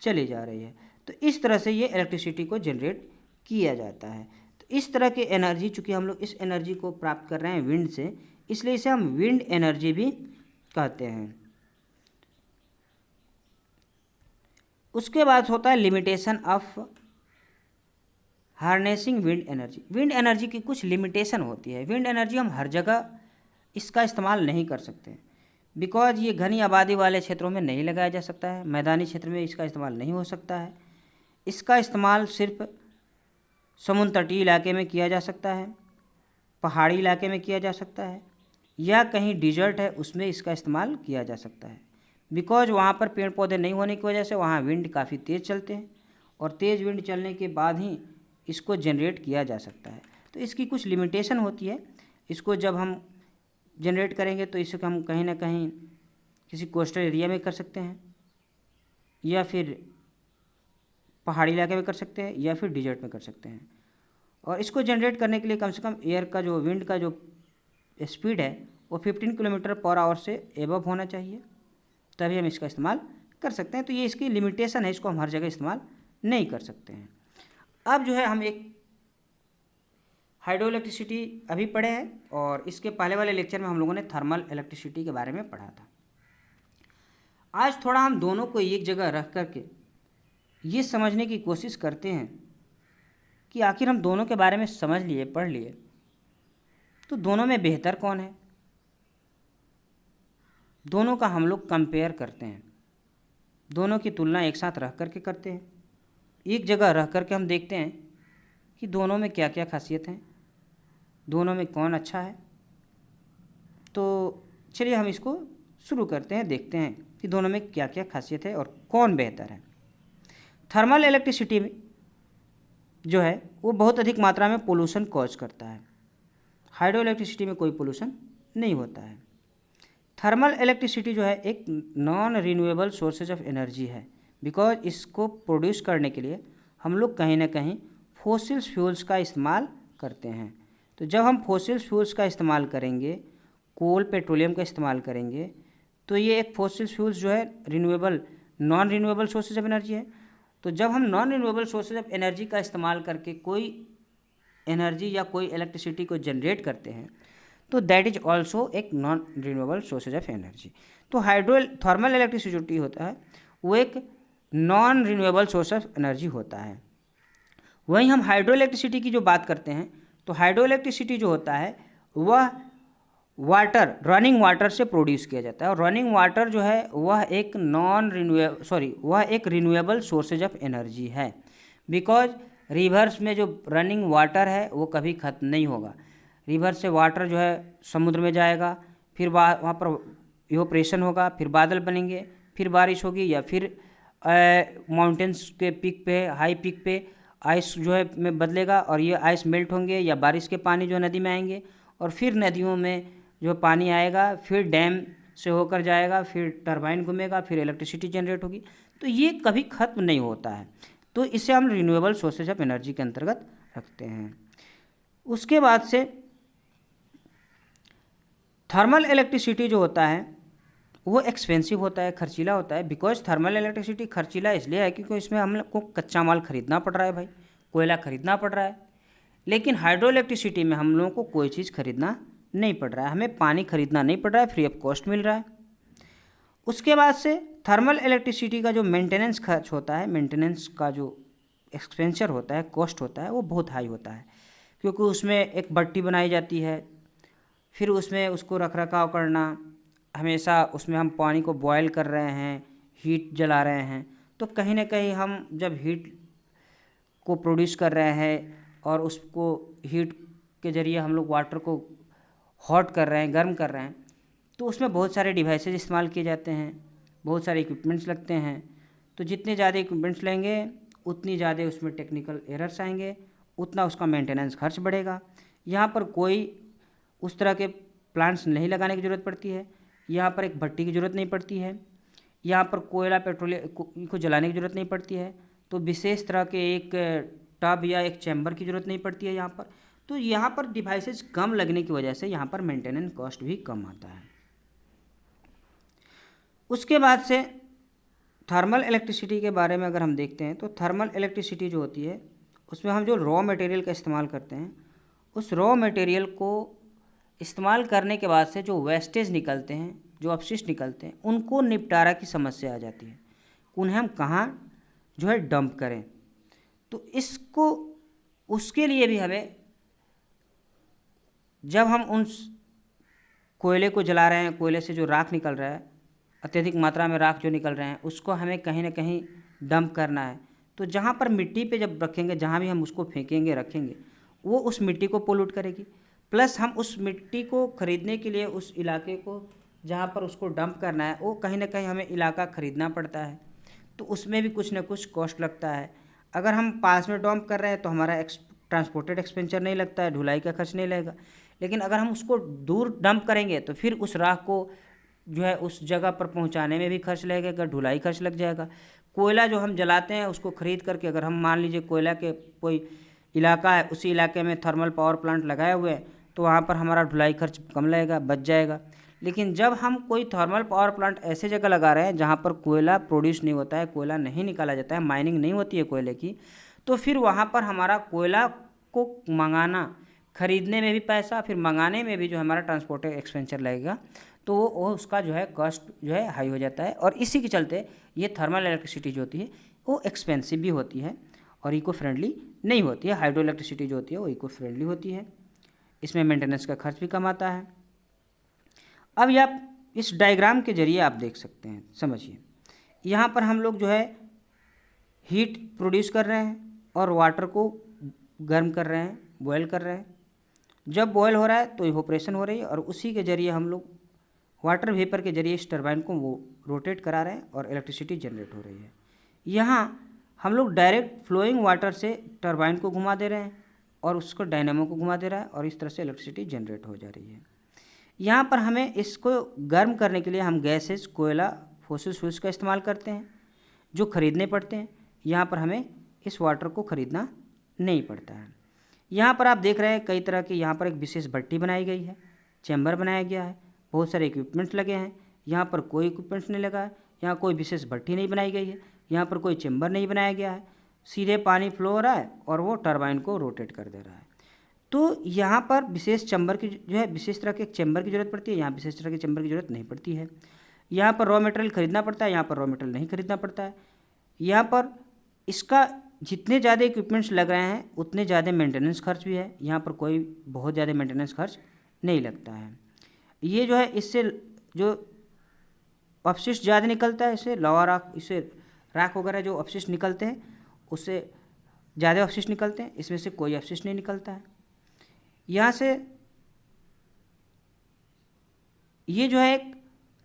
चली जा रही है। तो इस तरह से ये इलेक्ट्रिसिटी को जनरेट किया जाता है। तो इस तरह की एनर्जी, चूँकि हम लोग इस एनर्जी को प्राप्त कर रहे हैं विंड से, इसलिए इसे हम विंड एनर्जी भी कहते हैं। उसके बाद होता है limitation of harnessing wind energy. Wind energy की कुछ लिमिटेशन होती है। विंड एनर्जी हम हर जगह इसका इस्तेमाल नहीं कर सकते, बिकॉज ये घनी आबादी वाले क्षेत्रों में नहीं लगाया जा सकता है, मैदानी क्षेत्र में इसका इस्तेमाल नहीं हो सकता है। इसका इस्तेमाल सिर्फ समुद्र तटीय इलाके में किया जा सकता है, पहाड़ी इलाके में किया जा सकता है, या कहीं डिजर्ट है उसमें इसका इस्तेमाल किया जा सकता है। बिकॉज वहाँ पर पेड़ पौधे नहीं होने की वजह से वहाँ विंड काफ़ी तेज़ चलते हैं, और तेज़ विंड चलने के बाद ही इसको जनरेट किया जा सकता है। तो इसकी कुछ लिमिटेशन होती है। इसको जब हम जनरेट करेंगे तो इसको हम कहीं ना कहीं किसी कोस्टल एरिया में कर सकते हैं, या फिर पहाड़ी इलाके में कर सकते हैं, या फिर डिजर्ट में कर सकते हैं। और इसको जनरेट करने के लिए कम से कम एयर का जो विंड का जो स्पीड है वो 15 किलोमीटर पर आवर से एबव होना चाहिए, तभी हम इसका इस्तेमाल कर सकते हैं। तो ये इसकी लिमिटेशन है, इसको हम हर जगह इस्तेमाल नहीं कर सकते हैं। अब जो है हम एक हाइड्रो इलेक्ट्रिसिटी अभी पढ़े हैं, और इसके पहले वाले लेक्चर में हम लोगों ने थर्मल इलेक्ट्रिसिटी के बारे में पढ़ा था। आज थोड़ा हम दोनों को एक जगह रख करके ये समझने की कोशिश करते हैं कि आखिर हम दोनों के बारे में समझ लिए, पढ़ लिए, तो दोनों में बेहतर कौन है। दोनों का हम लोग कंपेयर करते हैं, दोनों की तुलना एक साथ रख करके करते हैं। एक जगह रह करके हम देखते हैं कि दोनों में क्या क्या खासियत हैं, दोनों में कौन अच्छा है। तो चलिए हम इसको शुरू करते हैं, देखते हैं कि दोनों में क्या क्या खासियत है और कौन बेहतर है। थर्मल इलेक्ट्रिसिटी में जो है वो बहुत अधिक मात्रा में पोल्यूशन कॉज करता है। हाइड्रो इलेक्ट्रिसिटी में कोई पोल्यूशन नहीं होता है। थर्मल इलेक्ट्रिसिटी जो है एक non renewable sources of energy है, बिकॉज इसको प्रोड्यूस करने के लिए हम लोग कहीं ना कहीं फॉसिल्स फ्यूल्स का इस्तेमाल करते हैं। तो जब हम फॉसिल्स फ्यूल्स का इस्तेमाल करेंगे, कोल पेट्रोलियम का इस्तेमाल करेंगे, तो ये एक फॉसिल्स फ्यूल्स जो है renewable non renewable sources of energy है। तो जब हम non renewable sources of energy का इस्तेमाल करके कोई एनर्जी या कोई इलेक्ट्रिसिटी को जनरेट करते हैं तो दैट इज ऑल्सो एक non renewable sources of energy. तो हाइड्रो थर्मल इलेक्ट्रिसिटी होता है वो एक non renewable source of energy होता है। वहीं हम हाइड्रो इलेक्ट्रिसिटी की जो बात करते हैं तो हाइड्रो इलेक्ट्रिसिटी जो होता है वह वाटर रनिंग वाटर से प्रोड्यूस किया जाता है और रनिंग वाटर जो है वह एक वह एक रिन्यूएबल सोर्सेज ऑफ एनर्जी है। बिकॉज रिवर्स में जो रनिंग वाटर है वो कभी ख़त्म नहीं होगा। रिवर से वाटर जो है समुद्र में जाएगा, फिर वहाँ पर इवोपरेशन होगा, फिर बादल बनेंगे, फिर बारिश होगी या फिर माउंटेन्स के पीक पे हाई पीक पे आइस जो है में बदलेगा और ये आइस मेल्ट होंगे या बारिश के पानी जो नदी में आएंगे और फिर नदियों में जो पानी आएगा फिर डैम से होकर जाएगा, फिर टरबाइन घूमेगा, फिर इलेक्ट्रिसिटी जनरेट होगी। तो ये कभी ख़त्म नहीं होता है, तो इसे हम रिन्यूएबल सोर्सेज ऑफ एनर्जी के अंतर्गत रखते हैं। उसके बाद से थर्मल इलेक्ट्रिसिटी जो होता है वो एक्सपेंसिव होता है, खर्चीला होता है। बिकॉज थर्मल इलेक्ट्रिसिटी खर्चीला इसलिए है क्योंकि इसमें हम लोग को कच्चा माल खरीदना पड़ रहा है भाई, कोयला खरीदना पड़ रहा है। लेकिन हाइड्रो इलेक्ट्रिसिटी में हम लोगों को कोई चीज़ खरीदना नहीं पड़ रहा है, हमें पानी खरीदना नहीं पड़ रहा है, फ्री ऑफ कॉस्ट मिल रहा है। उसके बाद से थर्मल इलेक्ट्रिसिटी का जो मेंटेनेंस खर्च होता है, मेंटेनेंस का जो एक्सपेंचर होता है, कॉस्ट होता है, वो बहुत हाई होता है क्योंकि उसमें एक भट्टी बनाई जाती है, फिर उसमें उसको रख रखाव करना, हमेशा उसमें हम पानी को बॉयल कर रहे हैं, हीट जला रहे हैं, तो कहीं ना कहीं हम जब हीट को प्रोड्यूस कर रहे हैं और उसको हीट के ज़रिए हम लोग वाटर को हॉट कर रहे हैं, गर्म कर रहे हैं, तो उसमें बहुत सारे डिवाइसेज इस्तेमाल किए जाते हैं, बहुत सारे इक्विपमेंट्स लगते हैं। तो जितने ज़्यादा इक्विपमेंट्स लेंगे उतनी ज़्यादा उसमें टेक्निकल एरर्स आएंगे, उतना उसका मेंटेनेंस खर्च बढ़ेगा। यहाँ पर कोई उस तरह के प्लांट्स नहीं लगाने की ज़रूरत पड़ती है, यहाँ पर एक भट्टी की ज़रूरत नहीं पड़ती है, यहाँ पर कोयला पेट्रोलियम को जलाने की ज़रूरत नहीं पड़ती है, तो विशेष तरह के एक टब या एक चैम्बर की ज़रूरत नहीं पड़ती है यहाँ पर। तो यहाँ पर डिवाइसेज कम लगने की वजह से यहाँ पर मेंटेनेंस कॉस्ट भी कम आता है। उसके बाद से थर्मल इलेक्ट्रिसिटी के बारे में अगर हम देखते हैं तो थर्मल इलेक्ट्रिसिटी जो होती है उसमें हम जो रॉ मटेरियल का इस्तेमाल करते हैं, उस रॉ मटेरियल को इस्तेमाल करने के बाद से जो वेस्टेज निकलते हैं, जो अपशिष्ट निकलते हैं, उनको निपटारा की समस्या आ जाती है, उन्हें हम कहाँ जो है डंप करें। तो इसको उसके लिए भी हमें जब हम उन कोयले को जला रहे हैं, कोयले से जो राख निकल रहा है, अत्यधिक मात्रा में राख जो निकल रहे हैं, उसको हमें कहीं ना कहीं डंप करना है। तो जहाँ पर मिट्टी पे जब रखेंगे, जहाँ भी हम उसको फेंकेंगे रखेंगे, वो उस मिट्टी को पोल्यूट करेगी। प्लस हम उस मिट्टी को खरीदने के लिए उस इलाके को जहाँ पर उसको डंप करना है वो कहीं ना कहीं हमें इलाका ख़रीदना पड़ता है, तो उसमें भी कुछ ना कुछ कॉस्ट लगता है। अगर हम पास में डंप कर रहे हैं तो हमारा ट्रांसपोर्टेड एक्सपेंचर नहीं लगता है, ढुलाई का खर्च नहीं लगेगा। लेकिन अगर हम उसको दूर डंप करेंगे तो फिर उस राख को जो है उस जगह पर पहुंचाने में भी खर्च लगेगा, ढुलाई खर्च लग जाएगा। कोयला जो हम जलाते हैं उसको ख़रीद करके अगर हम मान लीजिए कोयला के कोई इलाका है, उसी इलाके में थर्मल पावर प्लांट लगाए हुए हैं, तो वहाँ पर हमारा ढुलाई खर्च कम लगेगा, बच जाएगा। लेकिन जब हम कोई थर्मल पावर प्लांट ऐसे जगह लगा रहे हैं जहाँ पर कोयला प्रोड्यूस नहीं होता है, कोयला नहीं निकाला जाता है, माइनिंग नहीं होती है कोयले की, तो फिर वहाँ पर हमारा कोयला को मंगाना, खरीदने में भी पैसा, फिर मंगाने में भी जो हमारा ट्रांसपोर्ट एक्सपेंचर लगेगा, तो वो उसका जो है कॉस्ट जो है हाई हो जाता है। और इसी के चलते ये थर्मल इलेक्ट्रिसिटी जो होती है वो एक्सपेंसिव भी होती है और इको फ्रेंडली नहीं होती है। हाइड्रो इलेक्ट्रिसिटी जो होती है वो इको फ्रेंडली होती है, इसमें मेंटेनेंस का खर्च भी कम आता है। अब ये आप इस डायग्राम के जरिए आप देख सकते हैं, समझिए। यहाँ पर हम लोग जो है हीट प्रोड्यूस कर रहे हैं और वाटर को गर्म कर रहे हैं, बॉयल कर रहे हैं। जब बॉयल हो रहा है तो इवोपरेशन हो रही है और उसी के जरिए हम लोग वाटर वेपर के जरिए इस टरबाइन को वो रोटेट करा रहे हैं और इलेक्ट्रिसिटी जनरेट हो रही है। यहाँ हम लोग डायरेक्ट फ्लोइंग वाटर से टरबाइन को घुमा दे रहे हैं और उसको डायनेमो को घुमा दे रहा है और इस तरह से इलेक्ट्रिसिटी जनरेट हो जा रही है। यहाँ पर हमें इसको गर्म करने के लिए हम गैसेस, कोयला, फॉसिल फ्यूल्स का इस्तेमाल करते हैं जो ख़रीदने पड़ते हैं। यहाँ पर हमें इस वाटर को ख़रीदना नहीं पड़ता है। यहाँ पर आप देख रहे हैं कई तरह की यहाँ पर एक विशेष भट्टी बनाई गई है, चैम्बर बनाया गया है, बहुत सारे इक्विपमेंट्स लगे हैं। यहाँ पर कोई इक्विपमेंट्स नहीं लगा है, यहाँ कोई विशेष भट्टी नहीं बनाई गई है, यहाँ पर कोई चेम्बर नहीं बनाया गया है, सीधे पानी फ्लो हो रहा है और वो टरबाइन को रोटेट कर दे रहा है। तो यहाँ पर विशेष चैम्बर की जो है विशेष तरह के चैम्बर की ज़रूरत पड़ती है, यहाँ विशेष तरह के चैम्बर की ज़रूरत नहीं पड़ती है। यहाँ पर रॉ मटेरियल खरीदना पड़ता है, यहाँ पर रॉ मटेरियल नहीं खरीदना पड़ता है। यहाँ पर इसका जितने ज़्यादा इक्विपमेंट्स लग रहे हैं उतने ज़्यादा मेंटेनेंस खर्च भी है, यहाँ पर कोई बहुत ज़्यादा मेंटेनेंस खर्च नहीं लगता है। ये जो है इससे जो अपशिष्ट ज़्यादा निकलता है, इससे लवा राख, इससे राख वगैरह जो अपशिष्ट निकलते हैं उससे ज़्यादा अपशिष्ट निकलते हैं, इसमें से कोई अपशिष्ट नहीं निकलता है। यहाँ से ये जो है एक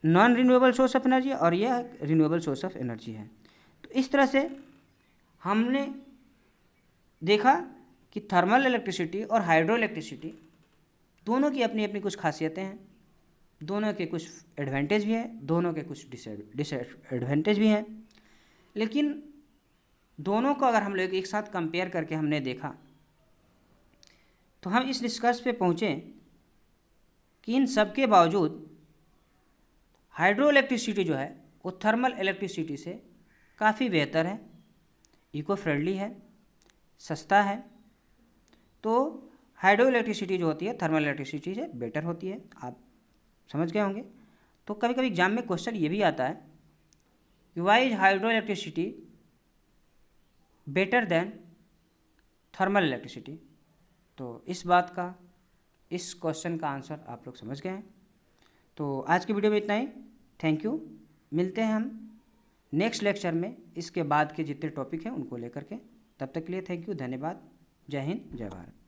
non renewable source of energy और यह रिन्यूएबल सोर्स ऑफ एनर्जी है। तो इस तरह से हमने देखा कि थर्मल इलेक्ट्रिसिटी और हाइड्रो इलेक्ट्रिसिटी दोनों की अपनी अपनी कुछ खासियतें हैं, दोनों के कुछ एडवांटेज भी हैं, दोनों के कुछ डिसएडवांटेज भी हैं। लेकिन दोनों को अगर हम लोग एक साथ कंपेयर करके हमने देखा तो हम इस निष्कर्ष पे पहुँचे कि इन सब के बावजूद हाइड्रो इलेक्ट्रिसिटी जो है वो थर्मल इलेक्ट्रिसिटी से काफ़ी बेहतर है, इको फ्रेंडली है, सस्ता है। तो हाइड्रो इलेक्ट्रिसिटी जो होती है थर्मल इलेक्ट्रिसिटी से बेटर होती है, आप समझ गए होंगे। तो कभी कभी एग्जाम में क्वेश्चन ये भी आता है कि why is hydro electricity better than thermal electricity. तो इस बात का, इस क्वेश्चन का आंसर आप लोग समझ गए हैं। तो आज की वीडियो में इतना ही, थैंक यू। मिलते हैं हम नेक्स्ट लेक्चर में इसके बाद के जितने टॉपिक हैं उनको लेकर के। तब तक के लिए थैंक यू, धन्यवाद, जय हिंद, जय भारत।